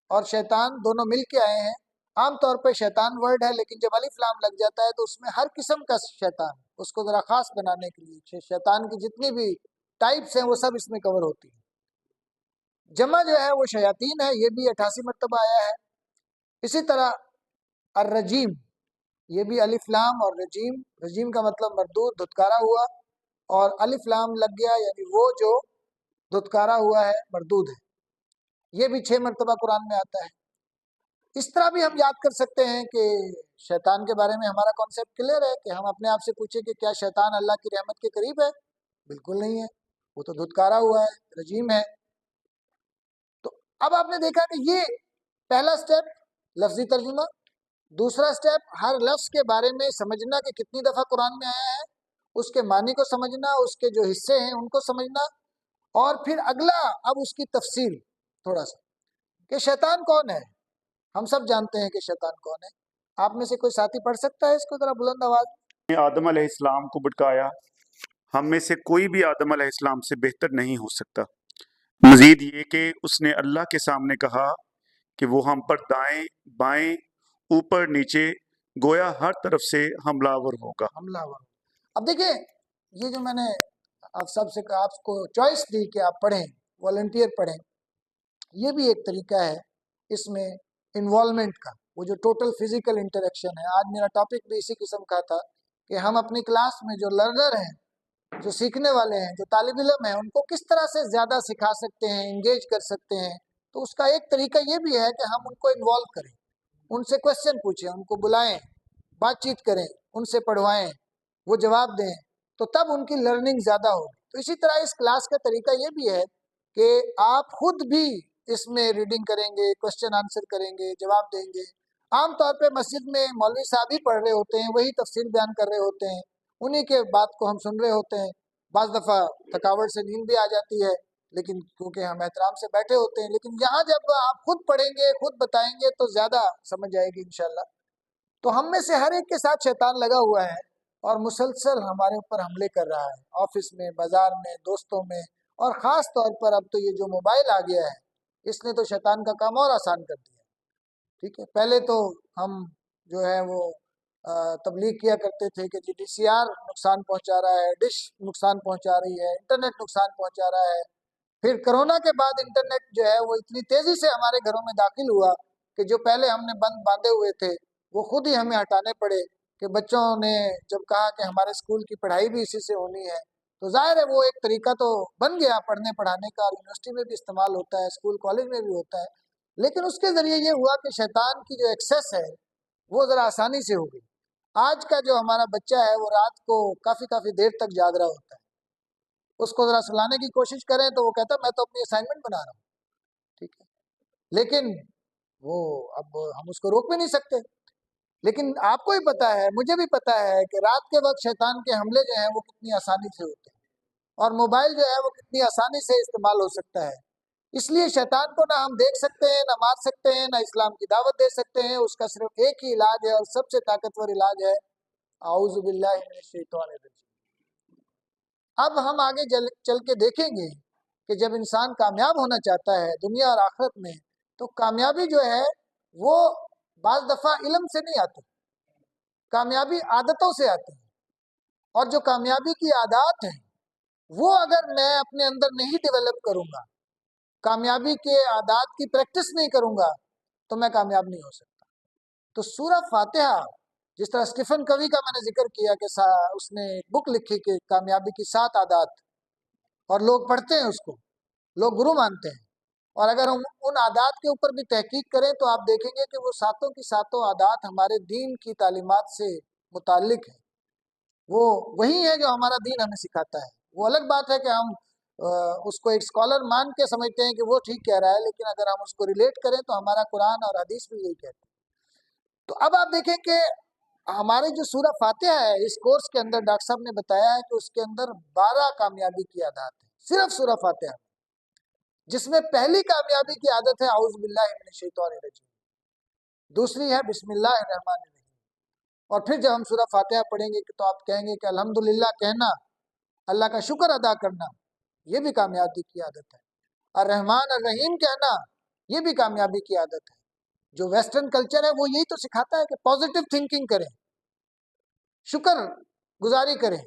اور شیطان دونوں مل کے آئے ہیں۔ عام طور پہ شیطان ورڈ ہے، لیکن جب الف لام لگ جاتا ہے تو اس میں ہر قسم کا شیطان، اس کو ذرا خاص بنانے کے لیے شیطان کی جتنی بھی ٹائپس ہیں وہ سب اس میں کور ہوتی ہیں۔ جمع جو ہے وہ شیاطین ہے، یہ بھی 88 مرتبہ آیا ہے۔ اسی طرح الرجیم، یہ بھی الف لام اور رجیم، رجیم کا مطلب مردود، دھتکارا ہوا، اور الف لام لگ گیا یعنی وہ جو دھتکارا ہوا ہے، مردود ہے، یہ بھی 6 مرتبہ قرآن میں آتا ہے۔ اس طرح بھی ہم یاد کر سکتے ہیں کہ شیطان کے بارے میں ہمارا کانسیپٹ کلیئر ہے، کہ ہم اپنے آپ سے پوچھیں کہ کیا شیطان اللہ کی رحمت کے قریب ہے؟ بالکل نہیں ہے، وہ تو دھتکارا ہوا ہے، رجیم ہے۔ تو اب آپ نے دیکھا کہ یہ پہلا سٹیپ لفظی ترجمہ، دوسرا سٹیپ ہر لفظ کے بارے میں سمجھنا کہ کتنی دفعہ قرآن میں آیا ہے، اس کے معنی کو سمجھنا، اس کے جو حصے ہیں ان کو سمجھنا، اور پھر اگلا اب اس کی تفصیل تھوڑا سا کہ شیطان کون ہے۔ ہم سب جانتے ہیں کہ شیطان کون ہے، آپ میں سے کوئی ساتھی پڑھ سکتا ہے اس کو ذرا بلند آواز؟ آدم علیہ السلام کو بھٹکایا، ہم میں سے کوئی بھی آدم علیہ السلام سے بہتر نہیں ہو سکتا۔ مزید یہ کہ اس نے اللہ کے سامنے کہا کہ وہ ہم پر دائیں بائیں اوپر نیچے گویا ہر طرف سے حملہ آور ہوگا۔ حملہ آور۔ اب دیکھیں یہ جو میں نے آپ سب سے آپ کو چوائس دی کہ آپ پڑھیں، والنٹیئر پڑھیں، یہ بھی ایک طریقہ ہے اس میں انوالومنٹ کا، وہ جو ٹوٹل فزیکل انٹریکشن ہے۔ آج میرا ٹاپک بھی اسی قسم کا تھا کہ ہم اپنی کلاس میں جو لرنر ہیں، جو سیکھنے والے ہیں، جو طالب علم ہیں، ان کو کس طرح سے زیادہ سکھا سکتے ہیں، انگیج کر سکتے ہیں۔ تو اس کا ایک طریقہ یہ بھی ہے کہ ہم ان کو انوالو کریں، ان سے کویشچن پوچھیں، ان کو بلائیں، بات چیت کریں، ان سے پڑھوائیں، وہ جواب دیں، تو تب ان کی لرننگ زیادہ ہوگی۔ تو اسی طرح اس کلاس کا طریقہ یہ بھی ہے کہ آپ خود بھی اس میں ریڈنگ کریں گے، کویشچن آنسر کریں گے، جواب دیں گے۔ عام طور پہ مسجد میں مولوی صاحب ہی پڑھ رہے ہوتے ہیں، وہی تفسیر بیان کر رہے ہوتے ہیں، انہی کے بات کو ہم سن رہے ہوتے ہیں۔ بعض دفعہ تھکاوٹ سے نیند بھی آ جاتی ہے، لیکن کیونکہ ہم احترام سے بیٹھے ہوتے ہیں۔ لیکن یہاں جب آپ خود پڑھیں گے، خود بتائیں گے تو زیادہ سمجھ آئے گی انشاءاللہ۔ تو ہم میں سے ہر ایک کے ساتھ شیطان لگا ہوا ہے اور مسلسل ہمارے اوپر حملے کر رہا ہے، آفس میں، بازار میں، دوستوں میں، اور خاص طور پر اب تو یہ جو موبائل آ گیا ہے، اس نے تو شیطان کا کام اور آسان کر دیا۔ ٹھیک ہے، پہلے تو ہم جو ہے وہ تبلیغ کیا کرتے تھے کہ جی DCR نقصان پہنچا رہا ہے، ڈش نقصان پہنچا رہی ہے، انٹرنیٹ نقصان پہنچا رہا ہے۔ پھر کرونا کے بعد انٹرنیٹ جو ہے وہ اتنی تیزی سے ہمارے گھروں میں داخل ہوا کہ جو پہلے ہم نے بند باندھے ہوئے تھے وہ خود ہی ہمیں ہٹانے پڑے، کہ بچوں نے جب کہا کہ ہمارے اسکول کی پڑھائی بھی اسی سے ہونی ہے، تو ظاہر ہے وہ ایک طریقہ تو بن گیا پڑھنے پڑھانے کا، اور یونیورسٹی میں بھی استعمال ہوتا ہے، اسکول کالج میں بھی ہوتا ہے، لیکن اس کے ذریعے یہ ہوا کہ شیطان کی جو ایکسیس ہے وہ ذرا آسانی سے ہو گئی۔ آج کا جو ہمارا بچہ ہے وہ رات کو کافی دیر تک جاگ رہا ہوتا ہے، اس کو ذرا سلانے کی کوشش کریں تو وہ کہتا ہے میں تو اپنی اسائنمنٹ بنا رہا ہوں، ٹھیک ہے، لیکن وہ اب ہم اس کو روک بھی نہیں سکتے۔ لیکن آپ کو ہی پتا ہے، مجھے بھی پتا ہے کہ رات کے وقت شیطان کے حملے جو ہیں وہ کتنی آسانی سے ہوتے ہیں، اور موبائل جو ہے وہ کتنی آسانی سے استعمال ہو سکتا ہے۔ اس لیے شیطان کو نہ ہم دیکھ سکتے ہیں، نہ مار سکتے ہیں، نہ اسلام کی دعوت دے سکتے ہیں۔ اس کا صرف ایک ہی علاج ہے، اور سب سے طاقتور علاج ہے اعوذ باللہ من الشیطان الرجیم۔ اب ہم آگے چل کے دیکھیں گے کہ جب انسان کامیاب ہونا چاہتا ہے دنیا اور آخرت میں، تو کامیابی جو ہے وہ بعض دفعہ علم سے نہیں آتی، کامیابی عادتوں سے آتی ہے، اور جو کامیابی کی عادات ہیں وہ اگر میں اپنے اندر نہیں ڈیولپ کروں گا، کامیابی کے عادات کی پریکٹس نہیں کروں گا، تو میں کامیاب نہیں ہو سکتا۔ تو سورہ فاتحہ، جس طرح اسٹیفن کوی کا میں نے ذکر کیا کہ اس نے ایک بک لکھی کہ کامیابی کی 7 عادات، اور لوگ پڑھتے ہیں اس کو، لوگ گرو مانتے ہیں، اور اگر ہم ان عادات کے اوپر بھی تحقیق کریں تو آپ دیکھیں گے کہ وہ 7 کی 7 عادات ہمارے دین کی تعلیمات سے متعلق ہیں، وہ وہی ہے جو ہمارا دین ہمیں سکھاتا ہے۔ وہ الگ بات ہے کہ ہم اس کو ایک اسکالر مان کے سمجھتے ہیں کہ وہ ٹھیک کہہ رہا ہے، لیکن اگر ہم اس کو ریلیٹ کریں تو ہمارا قرآن اور حدیث بھی یہی کہتے ہیں۔ تو اب آپ دیکھیں کہ ہمارے جو سورہ فاتحہ ہے، اس کورس کے اندر ڈاکٹر صاحب نے بتایا ہے کہ اس کے اندر 12 کامیابی کی عادات ہیں، صرف سورہ فاتحہ، جس میں پہلی کامیابی کی عادت ہے اعوذ باللہ من الشیطان الرجیم، دوسری ہے بسم اللہ الرحمن الرحیم، اور پھر جب ہم سورہ فاتحہ پڑھیں گے تو آپ کہیں گے کہ الحمدللہ کہنا، اللہ کا شکر ادا کرنا، یہ بھی کامیابی کی عادت ہے۔ الرحمن الرحیم کہنا، یہ بھی کامیابی کی عادت ہے۔ جو ویسٹرن کلچر ہے وہ یہی تو سکھاتا ہے کہ پازیٹیو تھنکنگ کریں، شکر گزاری کریں۔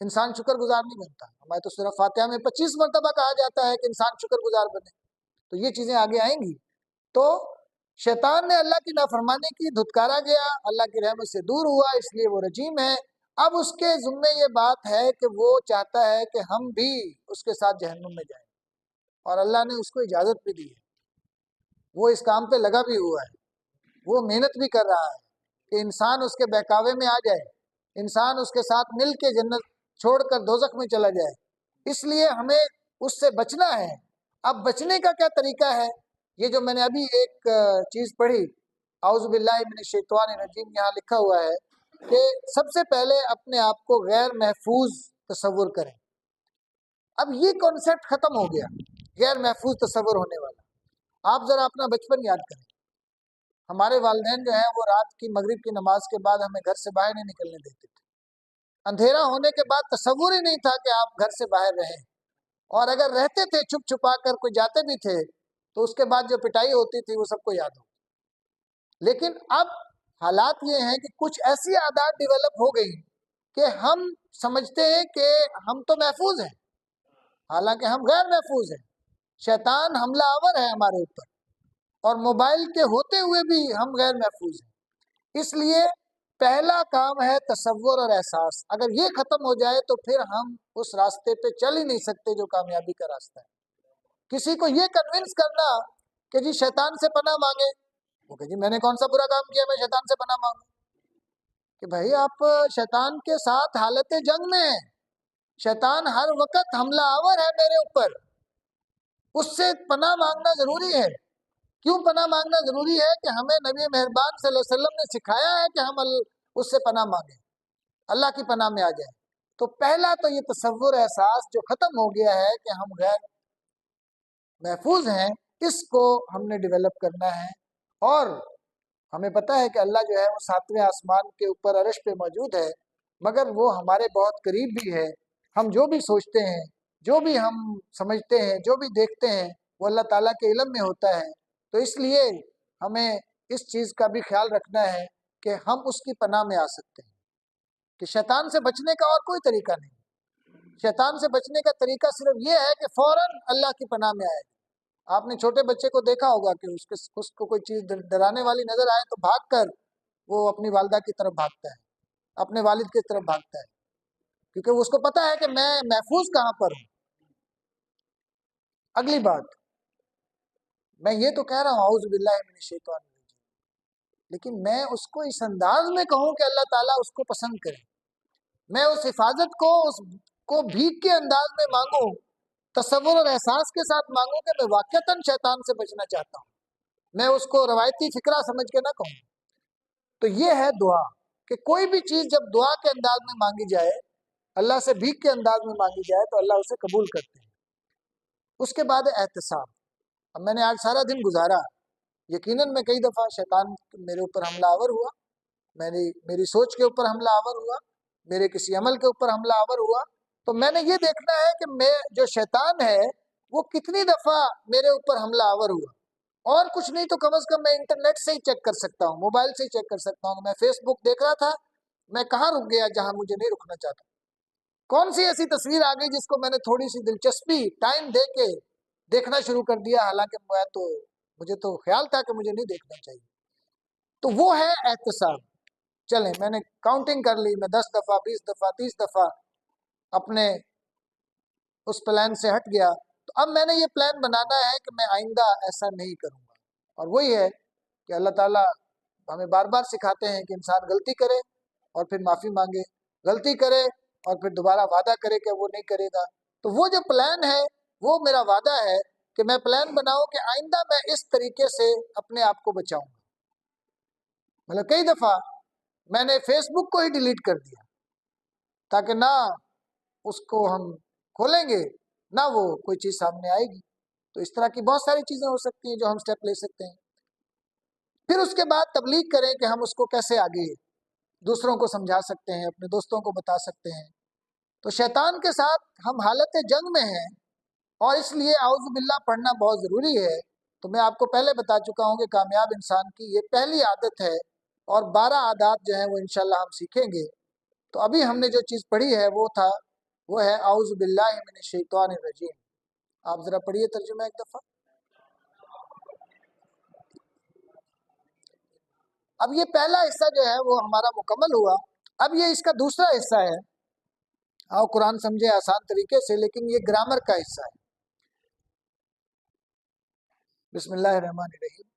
انسان شکر گزار نہیں بنتا، ہمارے تو سورہ فاتحہ میں 25 مرتبہ کہا جاتا ہے کہ انسان شکر گزار بنے، تو یہ چیزیں آگے آئیں گی۔ تو شیطان نے اللہ کی نافرمانی کی، دھتکارا گیا، اللہ کی رحمت سے دور ہوا، اس لیے وہ رجیم ہے۔ اب اس کے ذمے یہ بات ہے کہ وہ چاہتا ہے کہ ہم بھی اس کے ساتھ جہنم میں جائیں، اور اللہ نے اس کو اجازت بھی دی ہے، وہ اس کام پہ لگا بھی ہوا ہے، وہ محنت بھی کر رہا ہے کہ انسان اس کے بہکاوے میں آ جائے، انسان اس کے ساتھ مل کے جنت چھوڑ کر دوزخ میں چلا جائے۔ اس لیے ہمیں اس سے بچنا ہے۔ اب بچنے کا کیا طریقہ ہے؟ یہ جو میں نے ابھی ایک چیز پڑھی، اعوذ باللہ من الشیطان الرجیم، یہاں لکھا ہوا ہے کہ سب سے پہلے اپنے آپ کو غیر محفوظ تصور کریں۔ اب یہ کانسیپٹ ختم ہو گیا، غیر محفوظ تصور ہونے والا۔ آپ ذرا اپنا بچپن یاد کریں، ہمارے والدین جو ہیں وہ رات کی مغرب کی نماز کے بعد ہمیں گھر سے باہر نہیں نکلنے دیتے تھے۔ اندھیرا ہونے کے بعد تصور ہی نہیں تھا کہ آپ گھر سے باہر رہیں، اور اگر رہتے تھے چھپ چھپا کر، کوئی جاتے بھی تھے تو اس کے بعد جو پٹائی ہوتی تھی وہ سب کو یاد ہو۔ لیکن اب حالات یہ ہیں کہ کچھ ایسی عادات ڈیولپ ہو گئی کہ ہم سمجھتے ہیں کہ ہم تو محفوظ ہیں، حالانکہ ہم غیر محفوظ ہیں۔ شیطان حملہ آور ہے ہمارے اوپر، اور موبائل کے ہوتے ہوئے بھی ہم غیر محفوظ ہیں۔ اس لیے پہلا کام ہے تصور اور احساس۔ اگر یہ ختم ہو جائے تو پھر ہم اس راستے پہ چل ہی نہیں سکتے جو کامیابی کا راستہ ہے۔ کسی کو یہ کنونس کرنا کہ جی شیطان سے پناہ مانگے، وہ کہ جی میں نے کون سا برا کام کیا میں شیطان سے پناہ مانگوں؟ کہ بھائی آپ شیطان کے ساتھ حالت جنگ میں ہیں، شیطان ہر وقت حملہ آور ہے میرے اوپر، اس سے پناہ مانگنا ضروری ہے۔ کیوں پناہ مانگنا ضروری ہے؟ کہ ہمیں نبی مہربان صلی اللہ علیہ وسلم نے سکھایا ہے کہ ہم اس سے پناہ مانگیں، اللہ کی پناہ میں آ جائیں۔ تو پہلا تو یہ تصور احساس جو ختم ہو گیا ہے کہ ہم غیر محفوظ ہیں، اس کو ہم نے ڈیولپ کرنا ہے۔ اور ہمیں پتہ ہے کہ اللہ جو ہے وہ 7ویں آسمان کے اوپر عرش پہ موجود ہے، مگر وہ ہمارے بہت قریب بھی ہے۔ ہم جو بھی سوچتے ہیں، جو بھی ہم سمجھتے ہیں، جو بھی دیکھتے ہیں، وہ اللہ تعالیٰ کے علم میں ہوتا ہے۔ تو اس لیے ہمیں اس چیز کا بھی خیال رکھنا ہے کہ ہم اس کی پناہ میں آ سکتے ہیں، کہ شیطان سے بچنے کا اور کوئی طریقہ نہیں۔ شیطان سے بچنے کا طریقہ صرف یہ ہے کہ فوراً اللہ کی پناہ میں آئے۔ آپ نے چھوٹے بچے کو دیکھا ہوگا کہ اس کو کوئی چیز ڈرانے والی نظر آئے تو بھاگ کر وہ اپنی والدہ کی طرف بھاگتا ہے، اپنے والد کی طرف بھاگتا ہے، کیونکہ اس کو پتا ہے کہ میں محفوظ کہاں پر ہوں۔ اگلی بات، میں یہ تو کہہ رہا ہوں اعوذ باللہ من الشیطان الرجیم، لیکن میں اس کو اس انداز میں کہوں کہ اللہ تعالیٰ اس کو پسند کرے، میں اس حفاظت کو اس کو بھیک کے انداز میں مانگوں، تصور اور احساس کے ساتھ مانگوں کہ میں واقعتاً شیطان سے بچنا چاہتا ہوں، میں اس کو روایتی فکرہ سمجھ کے نہ کہوں۔ تو یہ ہے دعا، کہ کوئی بھی چیز جب دعا کے انداز میں مانگی جائے، اللہ سے بھیک کے انداز میں مانگی جائے تو اللہ اسے قبول کرتے ہیں۔ اس کے بعد احتساب۔ اب میں نے آج سارا دن گزارا، یقیناً میں کئی دفعہ شیطان میرے اوپر حملہ آور ہوا، میری سوچ کے اوپر حملہ آور ہوا، میرے کسی عمل کے اوپر حملہ آور ہوا، تو میں نے یہ دیکھنا ہے کہ میں جو شیطان ہے وہ کتنی دفعہ میرے اوپر حملہ آور ہوا، اور کچھ نہیں تو کم از کم میں انٹرنیٹ سے ہی چیک کر سکتا ہوں، موبائل سے ہی چیک کر سکتا ہوں۔ میں فیس بک دیکھ رہا تھا، میں کہاں رک گیا جہاں مجھے نہیں رکنا چاہتا، کون سی ایسی تصویر آ گئی جس کو میں نے تھوڑی سی دلچسپی ٹائم دے کے دیکھنا شروع کر دیا، حالانکہ مجھے تو خیال تھا کہ مجھے نہیں دیکھنا چاہیے۔ تو وہ ہے احتساب۔ چلیں، میں نے کاؤنٹنگ کر لی، میں 10 دفعہ 20 دفعہ 30 دفعہ اپنے اس پلان سے ہٹ گیا، تو اب میں نے یہ پلان بنانا ہے کہ میں آئندہ ایسا نہیں کروں گا۔ اور وہی ہے کہ اللہ تعالیٰ ہمیں بار بار سکھاتے ہیں کہ انسان غلطی کرے اور پھر معافی مانگے، غلطی کرے اور پھر دوبارہ وعدہ کرے کہ وہ نہیں کرے گا۔ تو وہ جو پلان ہے وہ میرا وعدہ ہے کہ میں پلان بناؤں کہ آئندہ میں اس طریقے سے اپنے آپ کو بچاؤں گا۔ مطلب کئی دفعہ میں نے فیس بک کو ہی ڈیلیٹ کر دیا، تاکہ نہ اس کو ہم کھولیں گے نہ وہ کوئی چیز سامنے آئے گی۔ تو اس طرح کی بہت ساری چیزیں ہو سکتی ہیں جو ہم سٹیپ لے سکتے ہیں۔ پھر اس کے بعد تبلیغ کریں کہ ہم اس کو کیسے آگے دوسروں کو سمجھا سکتے ہیں، اپنے دوستوں کو بتا سکتے ہیں۔ تو شیطان کے ساتھ ہم حالت جنگ میں ہیں، اور اس لیے اعوذ باللہ پڑھنا بہت ضروری ہے۔ تو میں آپ کو پہلے بتا چکا ہوں کہ کامیاب انسان کی یہ پہلی عادت ہے، اور 12 عادات جو ہیں وہ انشاءاللہ ہم سیکھیں گے۔ تو ابھی ہم نے جو چیز پڑھی ہے وہ ہے اعوذ باللہ من الشیطان الرجیم۔ آپ ذرا پڑھیے ترجمہ ایک دفعہ۔ اب یہ پہلا حصہ جو ہے وہ ہمارا مکمل ہوا، اب یہ اس کا دوسرا حصہ ہے۔ آؤ قرآن سمجھے آسان طریقے سے، لیکن یہ گرامر کا حصہ ہے۔ بسم اللہ الرحمن الرحیم۔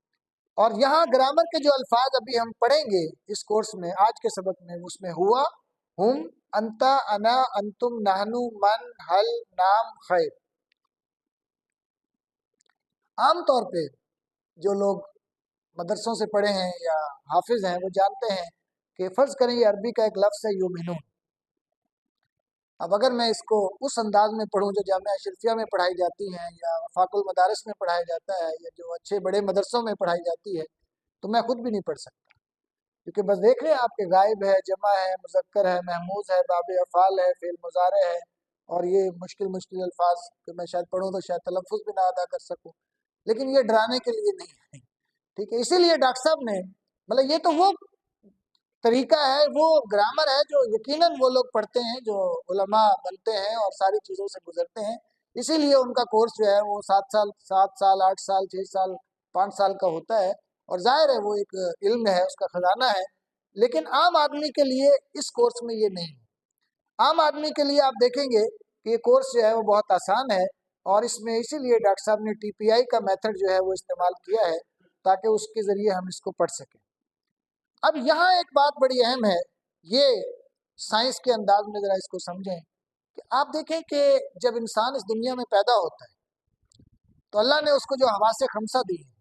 اور یہاں گرامر کے جو الفاظ ابھی ہم پڑھیں گے اس کورس میں، آج کے سبق میں، اس میں ہوا، ہم، انتا، انا، انتم، نحنو، من، ہل، نام، خیر۔ عام طور پہ جو لوگ مدرسوں سے پڑھے ہیں یا حافظ ہیں وہ جانتے ہیں کہ فرض کریں یہ عربی کا ایک لفظ ہے یومنون۔ اب اگر میں اس کو اس انداز میں پڑھوں جو جامعہ اشرفیہ میں پڑھائی جاتی ہیں یا وفاق المدارس میں پڑھایا جاتا ہے یا جو اچھے بڑے مدرسوں میں پڑھائی جاتی ہے، تو میں خود بھی نہیں پڑھ سکتا، کیونکہ بس دیکھ رہے ہیں آپ کے غائب ہے، جمع ہے، مذکر ہے، محموز ہے، باب افعال ہے، فعل مضارع ہے، اور یہ مشکل الفاظ کہ میں شاید پڑھوں تو شاید تلفظ بھی نہ ادا کر سکوں، لیکن یہ ڈرانے کے لیے نہیں ہے، ٹھیک ہے۔ اسی لیے ڈاکٹر صاحب نے مطلب یہ تو وہ طریقہ ہے، وہ گرامر ہے جو یقیناً وہ لوگ پڑھتے ہیں جو علماء بنتے ہیں اور ساری چیزوں سے گزرتے ہیں۔ اسی لیے ان کا کورس جو ہے وہ 7 سال 8 سال 6 سال 5 سال کا ہوتا ہے، اور ظاہر ہے وہ ایک علم ہے، اس کا خزانہ ہے۔ لیکن عام آدمی کے لیے اس کورس میں یہ نہیں ہے۔ عام آدمی کے لیے آپ دیکھیں گے کہ یہ کورس جو ہے وہ بہت آسان ہے، اور اس میں اسی لیے ڈاکٹر صاحب نے TPI کا میتھڈ جو ہے وہ استعمال کیا ہے، تاکہ اس کے ذریعے ہم اس کو پڑھ سکیں۔ اب یہاں ایک بات بڑی اہم ہے، یہ سائنس کے انداز میں ذرا اس کو سمجھیں کہ آپ دیکھیں کہ جب انسان اس دنیا میں پیدا ہوتا ہے تو اللہ نے اس کو جو حواس خمسہ دی ہیں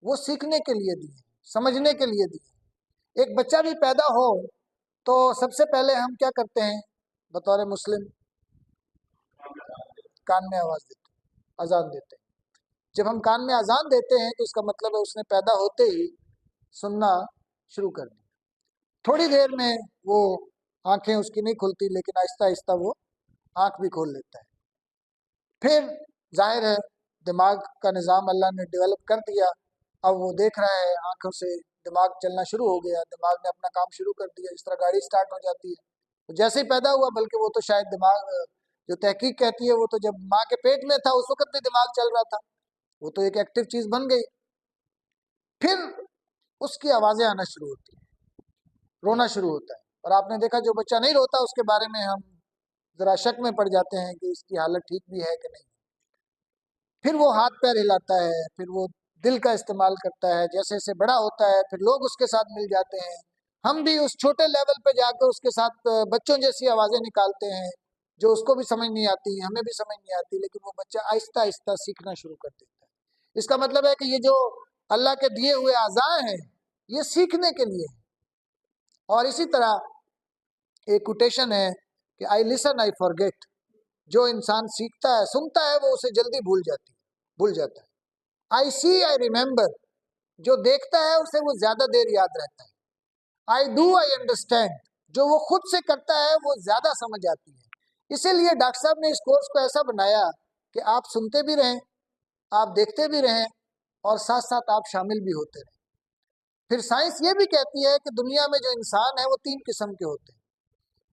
وہ سیکھنے کے لیے دی ہیں، سمجھنے کے لیے دی ہیں۔ ایک بچہ بھی پیدا ہو تو سب سے پہلے ہم کیا کرتے ہیں بطور مسلم؟ کان میں آواز دیتے ہیں، اذان دیتے ہیں۔ جب ہم کان میں اذان دیتے ہیں تو اس کا مطلب ہے اس نے پیدا ہوتے ہی سننا شروع کر دیا۔ تھوڑی دیر میں وہ آنکھیں اس کی نہیں کھلتی، لیکن آہستہ آہستہ وہ آنکھ بھی کھول لیتا ہے۔ پھر ظاہر ہے دماغ کا نظام اللہ نے ڈیولپ کر دیا، اب وہ دیکھ رہا ہے آنکھوں سے، دماغ چلنا شروع ہو گیا، دماغ نے اپنا کام شروع کر دیا، جس طرح گاڑی سٹارٹ ہو جاتی ہے. وہ جیسے ہی پیدا ہوا، بلکہ وہ تو شاید دماغ جو تحقیق کہتی ہے وہ تو جب ماں کے پیٹ میں تھا اس وقت بھی دماغ چل رہا تھا، وہ تو ایک ایکٹیو چیز بن گئی. پھر اس کی آوازیں آنا شروع ہوتی ہیں، رونا شروع ہوتا ہے. اور آپ نے دیکھا جو بچہ نہیں روتا اس کے بارے میں ہم ذرا شک میں پڑ جاتے ہیں کہ اس کی حالت ٹھیک بھی ہے کہ نہیں. پھر وہ ہاتھ پیر ہلاتا ہے، پھر وہ دل کا استعمال کرتا ہے. جیسے جیسے بڑا ہوتا ہے پھر لوگ اس کے ساتھ مل جاتے ہیں. ہم بھی اس چھوٹے لیول پہ جا کے اس کے ساتھ بچوں جیسی آوازیں نکالتے ہیں جو اس کو بھی سمجھ نہیں آتی، ہمیں بھی سمجھ نہیں آتی، لیکن وہ بچہ آہستہ آہستہ سیکھنا شروع کر دیتا ہے. اس کا مطلب ہے کہ یہ جو اللہ کے دیے ہوئے اعضاء ہیں یہ سیکھنے کے لیے ہیں. اور اسی طرح ایک کوٹیشن ہے کہ آئی لسن آئی فارگیٹ. جو انسان سیکھتا ہے، سنتا ہے، وہ اسے جلدی بھول جاتا ہے. آئی سی آئی ریممبر. جو دیکھتا ہے اسے وہ زیادہ دیر یاد رہتا ہے. I do I understand. جو وہ خود سے کرتا ہے وہ زیادہ سمجھ آتی ہے. اسی لیے ڈاکٹر صاحب نے اس کورس کو ایسا بنایا کہ آپ سنتے بھی رہیں، آپ دیکھتے بھی رہیں، اور ساتھ ساتھ آپ شامل بھی ہوتے رہیں. پھر سائنس یہ بھی کہتی ہے کہ دنیا میں جو انسان ہے وہ 3 قسم کے ہوتے ہیں.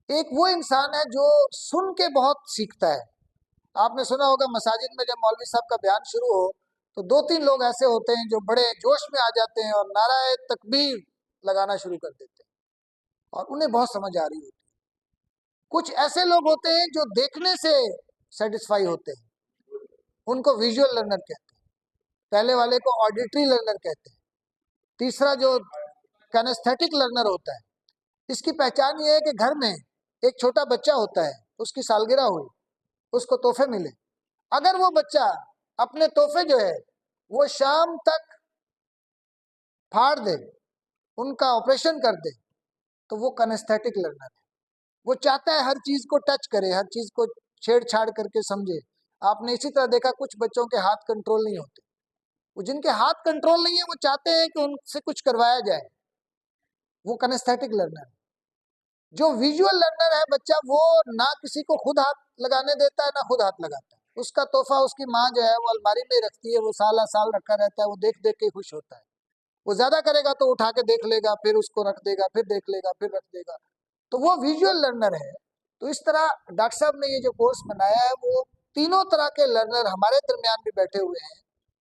ایک وہ انسان ہے جو سن کے بہت سیکھتا ہے. آپ نے سنا ہوگا مساجد میں جب مولوی صاحب کا بیان شروع ہو تو 2-3 لوگ ایسے ہوتے ہیں جو بڑے جوش میں آ جاتے ہیں اور نعرہ تکبیر لگانا شروع کر دیتے ہیں اور انہیں بہت سمجھ آ رہی ہوتی ہے. کچھ ایسے لوگ ہوتے ہیں جو دیکھنے سے سیٹسفائی ہوتے ہیں، ان کو ویژول لرنر کہتے ہیں. پہلے والے کو آڈیٹری لرنر کہتے ہیں. تیسرا جو کینیستھیٹک لرنر ہوتا ہے، اس کی پہچان یہ ہے کہ گھر میں ایک چھوٹا بچہ ہوتا ہے، اس کی سالگرہ ہوئی، اس کو تحفے ملے. اگر وہ بچہ اپنے تحفے جو ہے وہ شام تک پھاڑ دے، ان کا آپریشن کر دے، تو وہ کنیستھیٹک لرنر ہے. وہ چاہتا ہے ہر چیز کو ٹچ کرے، ہر چیز کو چھیڑ چھاڑ کر کے سمجھے. آپ نے اسی طرح دیکھا کچھ بچوں کے ہاتھ کنٹرول نہیں ہوتے. وہ جن کے ہاتھ کنٹرول نہیں ہے وہ چاہتے ہیں کہ ان سے کچھ کروایا جائے، وہ کنیستھیٹک لرنر ہے. جو ویژول لرنر ہے بچہ، وہ نہ کسی کو خود ہاتھ لگانے دیتا ہے نہ خود ہاتھ لگاتا ہے. اس کا تحفہ اس کی ماں جو ہے وہ الماری میں رکھتی ہے، وہ سالہ سال رکھا رہتا ہے، وہ دیکھ دیکھ کے خوش ہوتا ہے. وہ زیادہ کرے گا تو اٹھا کے دیکھ لے گا، پھر اس کو رکھ دے گا، پھر دیکھ لے گا، پھر رکھ دے گا. تو وہ ویژول لرنر ہے. تو اس طرح ڈاکٹر صاحب نے یہ جو کورس بنایا ہے وہ تینوں طرح کے لرنر ہمارے درمیان بھی بیٹھے ہوئے ہیں.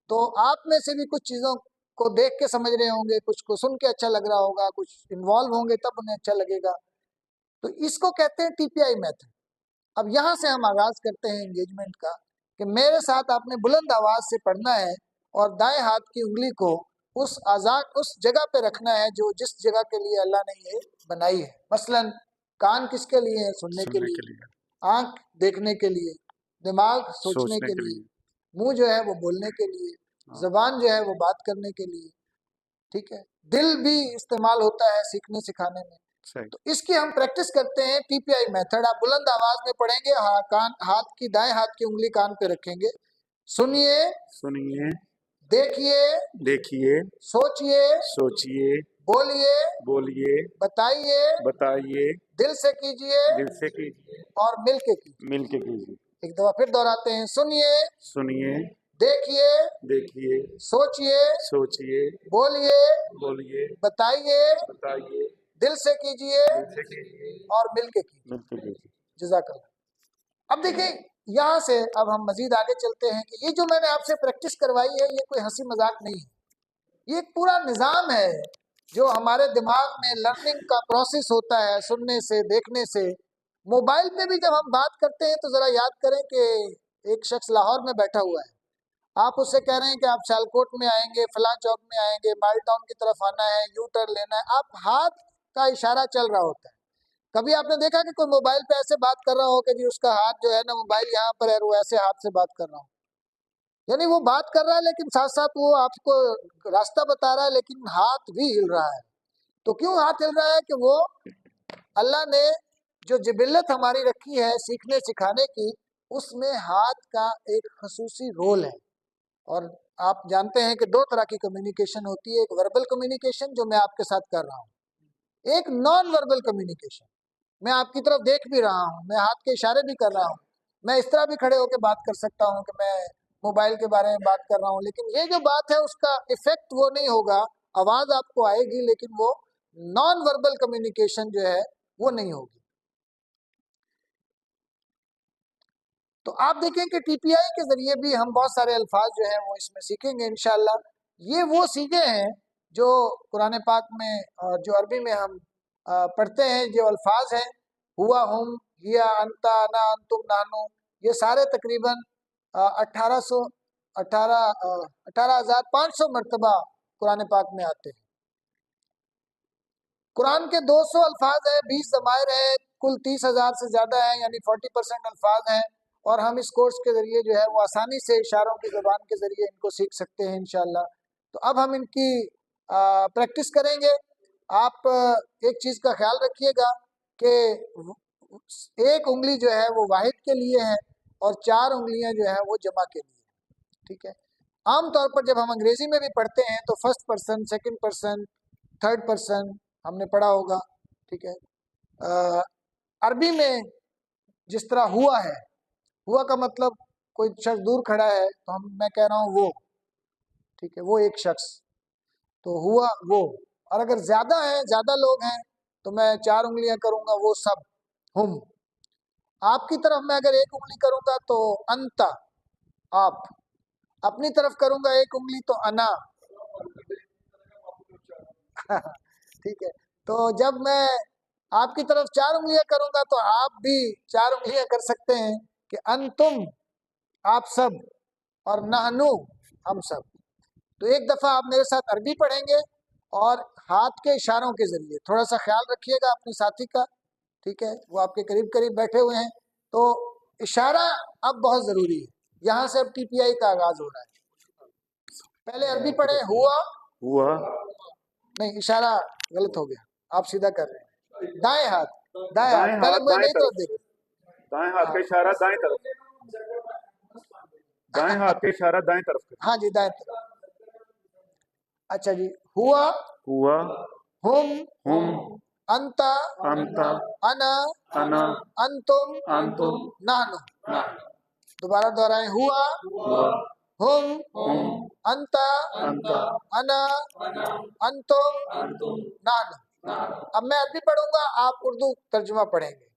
تو آپ میں سے بھی کچھ چیزوں کو دیکھ کے سمجھ رہے ہوں گے، کچھ کو سن کے اچھا لگ رہا ہوگا، کچھ انوالو ہوں گے تب انہیں اچھا لگے گا. تو اس کو کہتے ہیں ٹی پی آئی میتھڈ. اب یہاں سے ہم آغاز کرتے ہیں انگیجمنٹ کا کہ میرے ساتھ آپ نے بلند آواز سے پڑھنا ہے اور دائیں ہاتھ کی انگلی کو اس جگہ پہ رکھنا ہے جو جس جگہ کے لیے اللہ نے یہ بنائی ہے. مثلا کان کس کے لیے ہے؟ سننے کے لیے. آنکھ دیکھنے کے لیے. دماغ سوچنے کے لیے. منہ جو ہے وہ بولنے کے لیے. زبان جو ہے وہ بات کرنے کے لیے. ٹھیک ہے. دل بھی استعمال ہوتا ہے سیکھنے سکھانے میں. تو اس کی ہم پریکٹس کرتے ہیں ٹی پی آئی میتھڈ. آپ بلند آواز میں پڑھیں گے، دائیں ہاتھ کی انگلی کان پہ رکھیں گے. سنیے، دیکھیے، سوچیے، بولیے، بتائیے، دل سے کیجیے اور مل کے کیجیے. ایک دفعہ پھر دہراتے ہیں. سنیے، دیکھیے، سوچیے، بولیے، بتائیے، دل سے کیجیے اور مل کے کیجیے. جزاک اللہ. اب دیکھیں یہاں سے اب ہم مزید آگے چلتے ہیں کہ یہ جو میں نے آپ سے پریکٹس کروائی ہے یہ کوئی ہنسی مذاق نہیں ہے. یہ ایک پورا نظام ہے جو ہمارے دماغ میں لرننگ کا پروسیس ہوتا ہے، سننے سے، دیکھنے سے. موبائل پہ بھی جب ہم بات کرتے ہیں تو ذرا یاد کریں کہ ایک شخص لاہور میں بیٹھا ہوا ہے، آپ اس سے کہہ رہے ہیں کہ آپ سیالکوٹ میں آئیں گے، فلاں چوک میں آئیں گے، مال ٹاؤن کی طرف آنا ہے، یو ٹرن لینا ہے. آپ ہاتھ کا اشارہ چل رہا ہوتا ہے. کبھی آپ نے دیکھا کہ کوئی موبائل پہ ایسے بات کر رہا ہو کہ جی اس کا ہاتھ جو ہے نا موبائل یہاں پر ہے، وہ ایسے ہاتھ سے بات کر رہا ہو؟ یعنی وہ بات کر رہا ہے لیکن ساتھ ساتھ وہ آپ کو راستہ بتا رہا ہے لیکن ہاتھ بھی ہل رہا ہے. تو کیوں ہاتھ ہل رہا ہے؟ کہ وہ اللہ نے جو جبلت ہماری رکھی ہے سیکھنے سکھانے کی، اس میں ہاتھ کا ایک خصوصی رول ہے. اور آپ جانتے ہیں کہ 2 طرح کی کمیونیکیشن ہوتی ہے. ایک وربل کمیونیکیشن جو میں آپ کے ساتھ کر رہا ہوں، ایک نان وربل کمیونیکیشن. میں آپ کی طرف دیکھ بھی رہا ہوں، میں ہاتھ کے اشارے بھی کر رہا ہوں، میں اس طرح بھی کھڑے ہو کے بات کر سکتا ہوں کہ میں موبائل کے بارے میں بات کر رہا ہوں، لیکن یہ جو بات ہے اس کا ایفیکٹ وہ نہیں ہوگا، آواز آپ کو آئے گی لیکن وہ نان وربل کمیونیکیشن جو ہے وہ نہیں ہوگی۔ تو آپ دیکھیں کہ ٹی پی آئی کے ذریعے بھی ہم بہت سارے الفاظ جو ہیں وہ اس میں سیکھیں گے انشاءاللہ۔ یہ وہ سیکھے ہیں جو قرآن پاک میں جو عربی میں ہم پڑھتے ہیں، جو الفاظ ہیں ہوا، ہم، ہیا، انتا، انا، انتم، نانو، یہ سارے تقریباً 18,500 مرتبہ قرآن پاک میں آتے ہیں۔ قرآن کے 200 الفاظ ہیں، 20 ضمائر ہیں، کل 30,000 سے زیادہ ہیں، یعنی 40% الفاظ ہیں، اور ہم اس کورس کے ذریعے جو ہے وہ آسانی سے اشاروں کی زبان کے ذریعے ان کو سیکھ سکتے ہیں انشاءاللہ۔ تو اب ہم ان کی پریکٹس کریں گے۔ آپ ایک چیز کا خیال رکھیے گا کہ ایک انگلی جو ہے وہ واحد کے لیے ہے اور 4 انگلیاں جو ہیں وہ جمع کے لیے، ٹھیک ہے۔ عام طور پر جب ہم انگریزی میں بھی پڑھتے ہیں تو first person, second person, third person ہم نے پڑھا ہوگا، ٹھیک ہے۔ عربی میں جس طرح ہوا ہے، ہوا کا مطلب کوئی شخص دور کھڑا ہے تو میں کہہ رہا ہوں وہ، ٹھیک ہے، وہ ایک شخص، تو ہوا وہ۔ اور اگر زیادہ ہیں، زیادہ لوگ ہیں تو میں 4 انگلیاں کروں گا، وہ سب، ہم۔ آپ کی طرف میں اگر ایک انگلی کروں گا تو انتا، آپ۔ اپنی طرف کروں گا ایک انگلی تو انا ٹھیک ہے۔ تو جب میں آپ کی طرف 4 انگلیاں کروں گا تو آپ بھی 4 انگلیاں کر سکتے ہیں کہ انتم، آپ سب، اور نحنو، ہم سب۔ تو ایک دفعہ آپ میرے ساتھ عربی پڑھیں گے اور ہاتھ کے اشاروں کے ذریعے، تھوڑا سا خیال رکھیے گا اپنے ساتھی کا، ٹھیک ہے، وہ آپ کے قریب قریب بیٹھے ہوئے ہیں، تو اشارہ اب بہت ضروری ہے۔ یہاں سے اب ٹی پی آئی کا آغاز ہو رہا ہے۔ پہلے عربی پڑھیں، ہوا، ہوا، نہیں اشارہ غلط ہو گیا، آپ سیدھا کر رہے ہیں، دائیں ہاتھ، دائیں دائیں ہاتھ، پہلے ہاتھ میں دائیں نہیں تو طرف، دیکھ، دائیں ہاتھ کا اشارہ دائیں طرف، دائیں ہاتھ کا اشارہ دائیں طرف کریں۔ ہاں جی دائیں طرف۔ اچھا جی، ہوا، ہوا، ہم، ہم، انتا، انتا، انا، انا، انتم، انتم، نحنو۔ دوبارہ دہرائیں، ہوا، ہوا، ہم، ہم، انتا، انتا، انا، انتم، نحنو۔ اب میں عربی پڑھوں گا، آپ اردو ترجمہ پڑھیں گے۔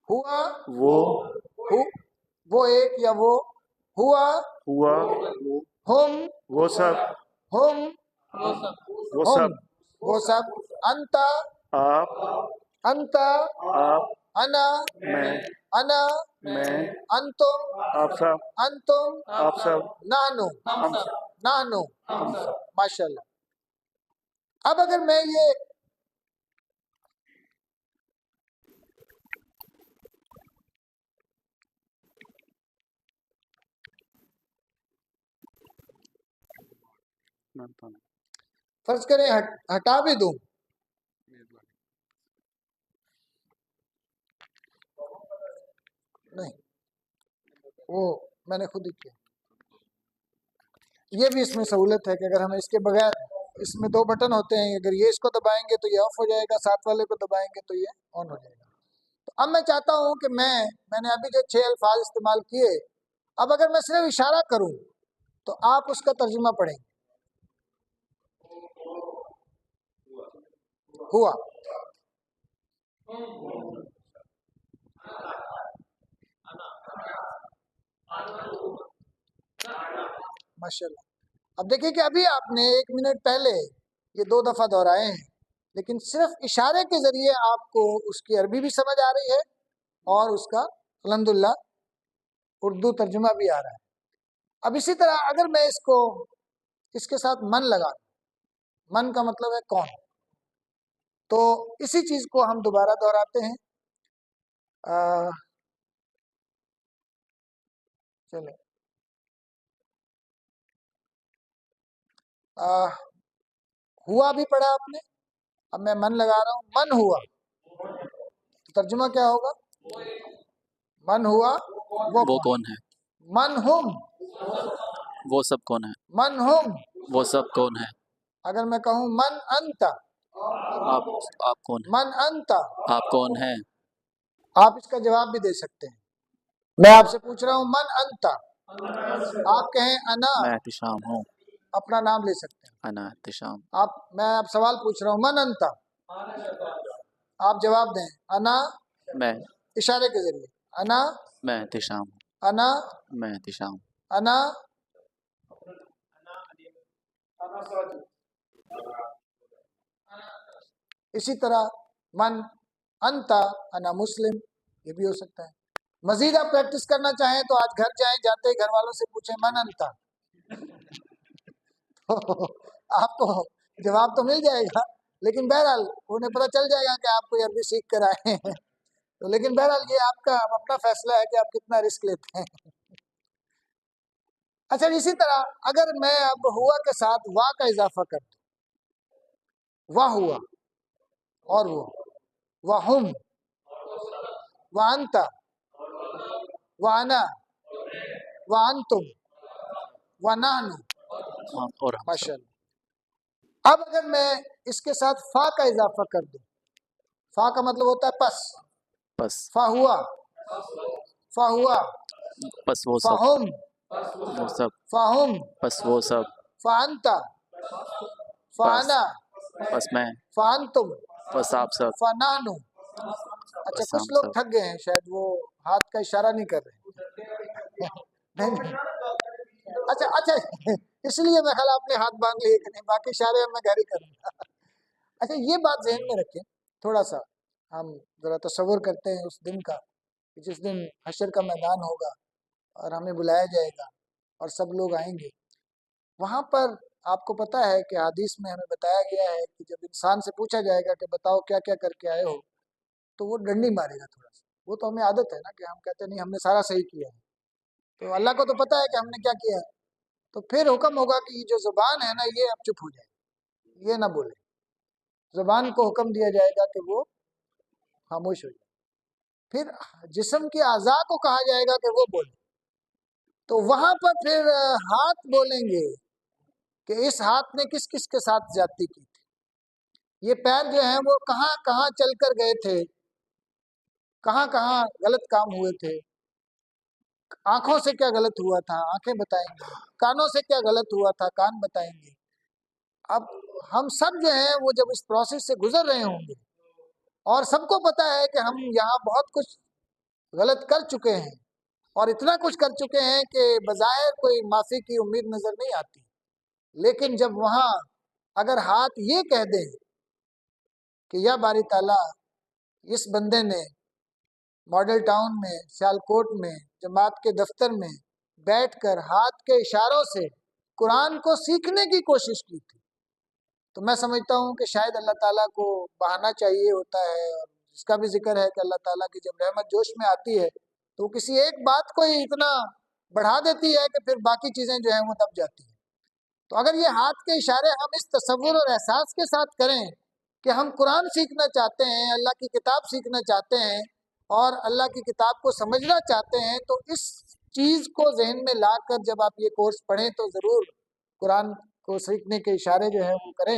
ہوا، وہ، وہ ایک یا وہ، ہوا، ہوا، ہم، وہ سب، ہم، وہ ہم، سب، وہ سب، انتا، آپ، انتا، آپ، انا، میں، انا، میں، انتم، آپ سب، انتم، آپ سب، نحنو، ہم سب، نحنو، ہم سب۔ ماشاءاللہ۔ اب اگر میں یہ فرض کریں ہٹا بھی دوں، نہیں وہ میں نے خود ہی کیا، یہ بھی اس میں سہولت ہے کہ اگر ہمیں اس کے بغیر، اس میں 2 بٹن ہوتے ہیں، اگر یہ اس کو دبائیں گے تو یہ آف ہو جائے گا، ساتھ والے کو دبائیں گے تو یہ آن ہو جائے گا۔ تو اب میں چاہتا ہوں کہ میں نے ابھی جو 6 الفاظ استعمال کیے، اب اگر میں صرف اشارہ کروں تو آپ اس کا ترجمہ پڑھیں گے۔ ہوا، ماشاءاللہ۔ اب دیکھیں کہ ابھی آپ نے 1 منٹ پہلے یہ 2 دفعہ دہرائے ہیں، لیکن صرف اشارے کے ذریعے آپ کو اس کی عربی بھی سمجھ آ رہی ہے اور اس کا الحمدللہ اردو ترجمہ بھی آ رہا ہے۔ اب اسی طرح اگر میں اس کے ساتھ من لگا دوں، من کا مطلب ہے کون، تو اسی چیز کو ہم دوبارہ دہراتے ہیں۔ چلیں، ہوا بھی پڑھا آپ نے، اب میں من لگا رہا ہوں، من ہوا، ترجمہ کیا ہوگا؟ من ہوا، وہ کون ہے؟ من ہم، وہ سب کون ہے؟ من ہم۔ وہ سب کون ہے؟ اگر میں کہوں من انتا، آپ کون ہیں؟ من انتا، آپ کون ہیں؟ آپ اس کا جواب بھی دے سکتے ہیں۔ میں آپ سے پوچھ رہا ہوں من انتا، آپ کہیں انا، میں احتشام ہوں. اپنا نام لے سکتے ہیں. انا احتشام. میں آپ سوال پوچھ رہا ہوں، من انتا، آپ جواب دیں. انا میں اشارے کے ذریعے، انا، میں احتشام ہوں. انا، میں احتشام. انا. اسی طرح من انتا انا مسلم، یہ بھی ہو سکتا ہے. مزید آپ پریکٹس کرنا چاہیں تو آج گھر جائیں، جاتے ہی گھر والوں سے پوچھیں من انتا، آپ کو جواب تو مل جائے گا، لیکن بہرحال انہیں پتہ چل جائے گا کہ آپ کوئی عربی سیکھ کر آئے ہیں. تو لیکن بہرحال یہ آپ کا اپنا فیصلہ ہے کہ آپ کتنا رسک لیتے ہیں. اچھا، اسی طرح اگر میں اب ہوا کے ساتھ وا کا اضافہ کر دوں، واہ ہوا اور وہ ہم، وانتا، وانا، وانتم، ونحن، اور ہم سب. ماشاء اللہ. اب اگر میں اس کے ساتھ فا کا اضافہ کر دوں، فا کا مطلب ہوتا ہے پس، پس. فا ہوا، فا ہوا، پس وہ سب. فہم، وہ سب. فہم، پس وہ سب. فانتا، فانا، پس میں. فانتم، پس آپ سب. فنحن. اچھا، پس کچھ ہم لوگ سب. تھک گئے ہیں، شاید وہ ہاتھ کا اشارہ نہیں کر رہے. نہیں. اچھا اس لیے میں خیال آپ نے ہاتھ باندھ لیے کہ نہیں، باقی اشارے میں گھر ہی کروں گا. اچھا، یہ بات ذہن میں رکھیں تھوڑا سا، ہم ذرا تصور کرتے ہیں اس دن کا کہ جس دن حشر کا میدان ہوگا اور ہمیں بلایا جائے گا اور سب لوگ آئیں گے. وہاں پر آپ کو پتہ ہے کہ حدیث میں ہمیں بتایا گیا ہے کہ جب انسان سے پوچھا جائے گا کہ بتاؤ کیا کیا کر کے آئے ہو، تو وہ ڈنڈی مارے گا تھوڑا سا. وہ تو ہمیں عادت ہے نا کہ ہم کہتے ہیں نہیں، ہم نے سارا صحیح کیا ہے. تو اللہ کو تو پتہ ہے کہ ہم نے کیا کیا ہے. تو پھر حکم ہوگا کہ یہ جو زبان ہے نا، یہ اب چپ ہو جائے، یہ نہ بولے. زبان کو حکم دیا جائے گا کہ وہ خاموش ہو جائے. پھر جسم کے اعضاء کو کہا جائے گا کہ وہ بولے. تو وہاں پر پھر ہاتھ بولیں گے کہ اس ہاتھ نے کس کس کے ساتھ زیادتی کی تھی، یہ پیر جو ہیں وہ کہاں کہاں چل کر گئے تھے، کہاں کہاں غلط کام ہوئے تھے. آنکھوں سے کیا غلط ہوا تھا، آنکھیں بتائیں گے. کانوں سے کیا غلط ہوا تھا، کان بتائیں گے. اب ہم سب جو ہیں وہ جب اس پروسیس سے گزر رہے ہوں گے اور سب کو پتہ ہے کہ ہم یہاں بہت کچھ غلط کر چکے ہیں اور اتنا کچھ کر چکے ہیں کہ بظاہر کوئی معافی کی امید نظر نہیں آتی، لیکن جب وہاں اگر ہاتھ یہ کہہ دیں کہ یا باری تعالیٰ، اس بندے نے ماڈل ٹاؤن میں، سیالکوٹ میں، جماعت کے دفتر میں بیٹھ کر ہاتھ کے اشاروں سے قرآن کو سیکھنے کی کوشش کی تھی، تو میں سمجھتا ہوں کہ شاید اللہ تعالیٰ کو بہانا چاہیے ہوتا ہے. اور اس کا بھی ذکر ہے کہ اللہ تعالیٰ کی جب رحمت جوش میں آتی ہے تو وہ کسی ایک بات کو ہی اتنا بڑھا دیتی ہے کہ پھر باقی چیزیں جو ہیں وہ دب جاتی ہیں. تو اگر یہ ہاتھ کے اشارے ہم اس تصور اور احساس کے ساتھ کریں کہ ہم قرآن سیکھنا چاہتے ہیں، اللہ کی کتاب سیکھنا چاہتے ہیں اور اللہ کی کتاب کو سمجھنا چاہتے ہیں، تو اس چیز کو ذہن میں لا کر جب آپ یہ کورس پڑھیں تو ضرور قرآن کو سیکھنے کے اشارے جو ہیں وہ کریں.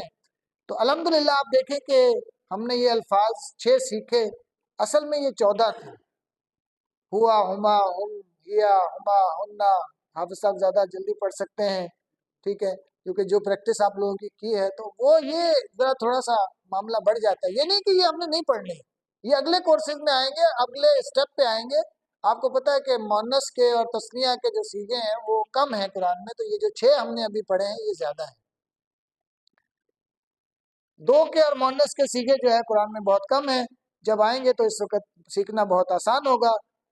تو الحمدللہ آپ دیکھیں کہ ہم نے یہ الفاظ 6 سیکھے، اصل میں یہ 14 تھے. ہوا، ہما، ہم، ہیا، ہما، ہننا. حافظ صاحب زیادہ جلدی پڑھ سکتے ہیں، ٹھیک ہے، کیونکہ جو پریکٹس آپ لوگوں کی ہے تو وہ یہ ذرا تھوڑا سا معاملہ بڑھ جاتا ہے. یہ نہیں کہ یہ ہم نے نہیں پڑھنے، یہ اگلے کورسز میں آئیں گے، اگلے اسٹیپ پہ آئیں گے. آپ کو پتہ ہے کہ مؤنث کے اور تثنیہ کے جو صیغے ہیں وہ کم ہیں قرآن میں، تو یہ جو 6 ہم نے ابھی پڑھے ہیں یہ زیادہ ہیں. 2 کے اور مؤنث کے صیغے جو ہے قرآن میں بہت کم ہیں. جب آئیں گے تو اس وقت سیکھنا بہت آسان ہوگا،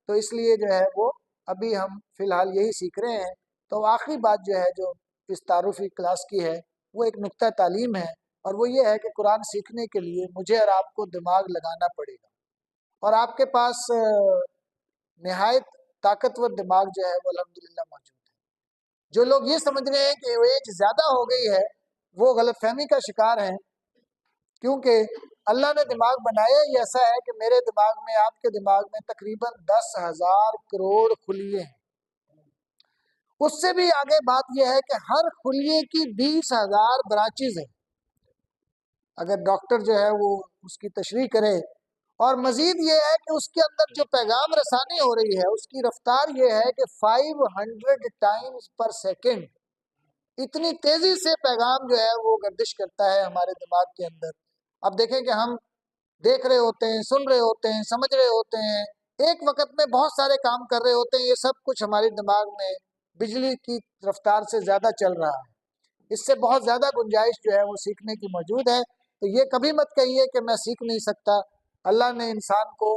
تو اس لیے جو ہے وہ ابھی ہم فی الحال یہی سیکھ رہے ہیں. تو آخری بات جو ہے جو اس تعارفی کلاس کی ہے وہ ایک نقطہ تعلیم ہے، اور وہ یہ ہے کہ قرآن سیکھنے کے لیے مجھے اور آپ کو دماغ لگانا پڑے گا. اور آپ کے پاس نہایت طاقتور دماغ جو ہے وہ الحمدللہ موجود ہے. جو لوگ یہ سمجھ رہے ہیں کہ ایج زیادہ ہو گئی ہے وہ غلط فہمی کا شکار ہیں، کیونکہ اللہ نے دماغ بنایا ہی ایسا ہے کہ میرے دماغ میں، آپ کے دماغ میں تقریباً 10,000 کروڑ خلیے ہیں. اس سے بھی آگے بات یہ ہے کہ ہر خلیے کی 20,000 برانچز ہیں. اگر ڈاکٹر جو ہے وہ اس کی تشریح کرے اور مزید یہ ہے کہ اس کے اندر جو پیغام رسانی ہو رہی ہے اس کی رفتار یہ ہے کہ 500 ٹائمز پر سیکنڈ اتنی تیزی سے پیغام جو ہے وہ گردش کرتا ہے ہمارے دماغ کے اندر. اب دیکھیں کہ ہم دیکھ رہے ہوتے ہیں، سن رہے ہوتے ہیں، سمجھ رہے ہوتے ہیں، ایک وقت میں بہت سارے کام کر رہے ہوتے ہیں، یہ سب کچھ ہمارے دماغ میں بجلی کی رفتار سے زیادہ چل رہا ہے. اس سے بہت زیادہ گنجائش جو ہے وہ سیکھنے کی موجود ہے. تو یہ کبھی مت کہیے کہ میں سیکھ نہیں سکتا. اللہ نے انسان کو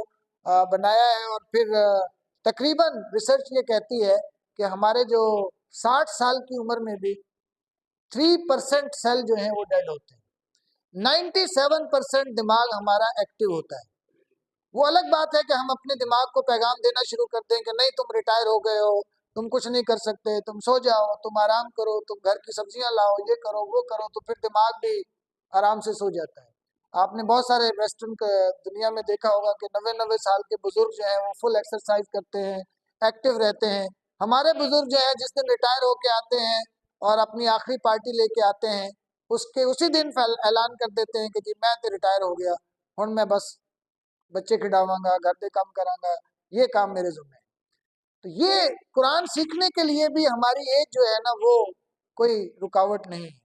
بنایا ہے، اور پھر تقریباً ریسرچ یہ کہتی ہے کہ ہمارے جو 60 سال کی عمر میں بھی 3% سیل جو ہیں وہ ڈیڈ ہوتے ہیں. 97% دماغ ہمارا ایکٹیو ہوتا ہے. وہ الگ بات ہے کہ ہم اپنے دماغ کو پیغام دینا شروع کر دیں کہ نہیں تم ریٹائر ہو گئے ہو، تم کچھ نہیں کر سکتے، تم سو جاؤ، تم آرام کرو، تم گھر کی سبزیاں لاؤ، یہ کرو وہ کرو، تو پھر دماغ بھی آرام سے سو جاتا ہے. آپ نے بہت سارے ویسٹرن دنیا میں دیکھا ہوگا کہ 90 سال کے بزرگ جو ہیں وہ فل ایکسرسائز کرتے ہیں، ایکٹیو رہتے ہیں. ہمارے بزرگ جو ہیں جس دن ریٹائر ہو کے آتے ہیں اور اپنی آخری پارٹی لے کے آتے ہیں، اسی دن اعلان کر دیتے ہیں کہ جی میں تو ریٹائر ہو گیا، ہن میں بس بچے کھڈاواں گا، گھر دے کام کراں گا، یہ کام میرے ذمہ ہے. تو یہ قرآن سیکھنے کے لیے بھی ہماری ایج جو ہے نا وہ کوئی رکاوٹ نہیں ہے.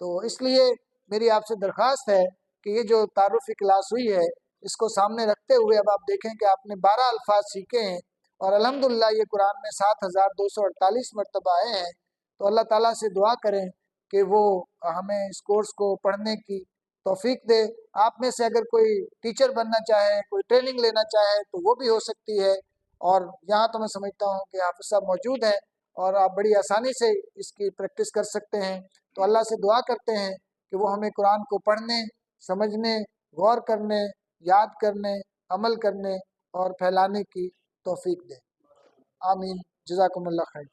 تو اس لیے میری آپ سے درخواست ہے کہ یہ جو تعارفی کلاس ہوئی ہے اس کو سامنے رکھتے ہوئے اب آپ دیکھیں کہ آپ نے 12 الفاظ سیکھے ہیں، اور الحمدللہ یہ قرآن میں 7248 مرتبہ آئے ہیں. تو اللہ تعالیٰ سے دعا کریں کہ وہ ہمیں اس کورس کو پڑھنے کی توفیق دے. آپ میں سے اگر کوئی ٹیچر بننا چاہے، کوئی ٹریننگ لینا چاہے تو وہ بھی ہو سکتی ہے. اور یہاں تو میں سمجھتا ہوں کہ حافظ صاحب موجود ہیں اور آپ بڑی آسانی سے اس کی پریکٹس کر سکتے ہیں. تو اللہ سے دعا کرتے ہیں کہ وہ ہمیں قرآن کو پڑھنے، سمجھنے، غور کرنے، یاد کرنے، عمل کرنے اور پھیلانے کی توفیق دے. آمین. جزاکم اللہ خیر.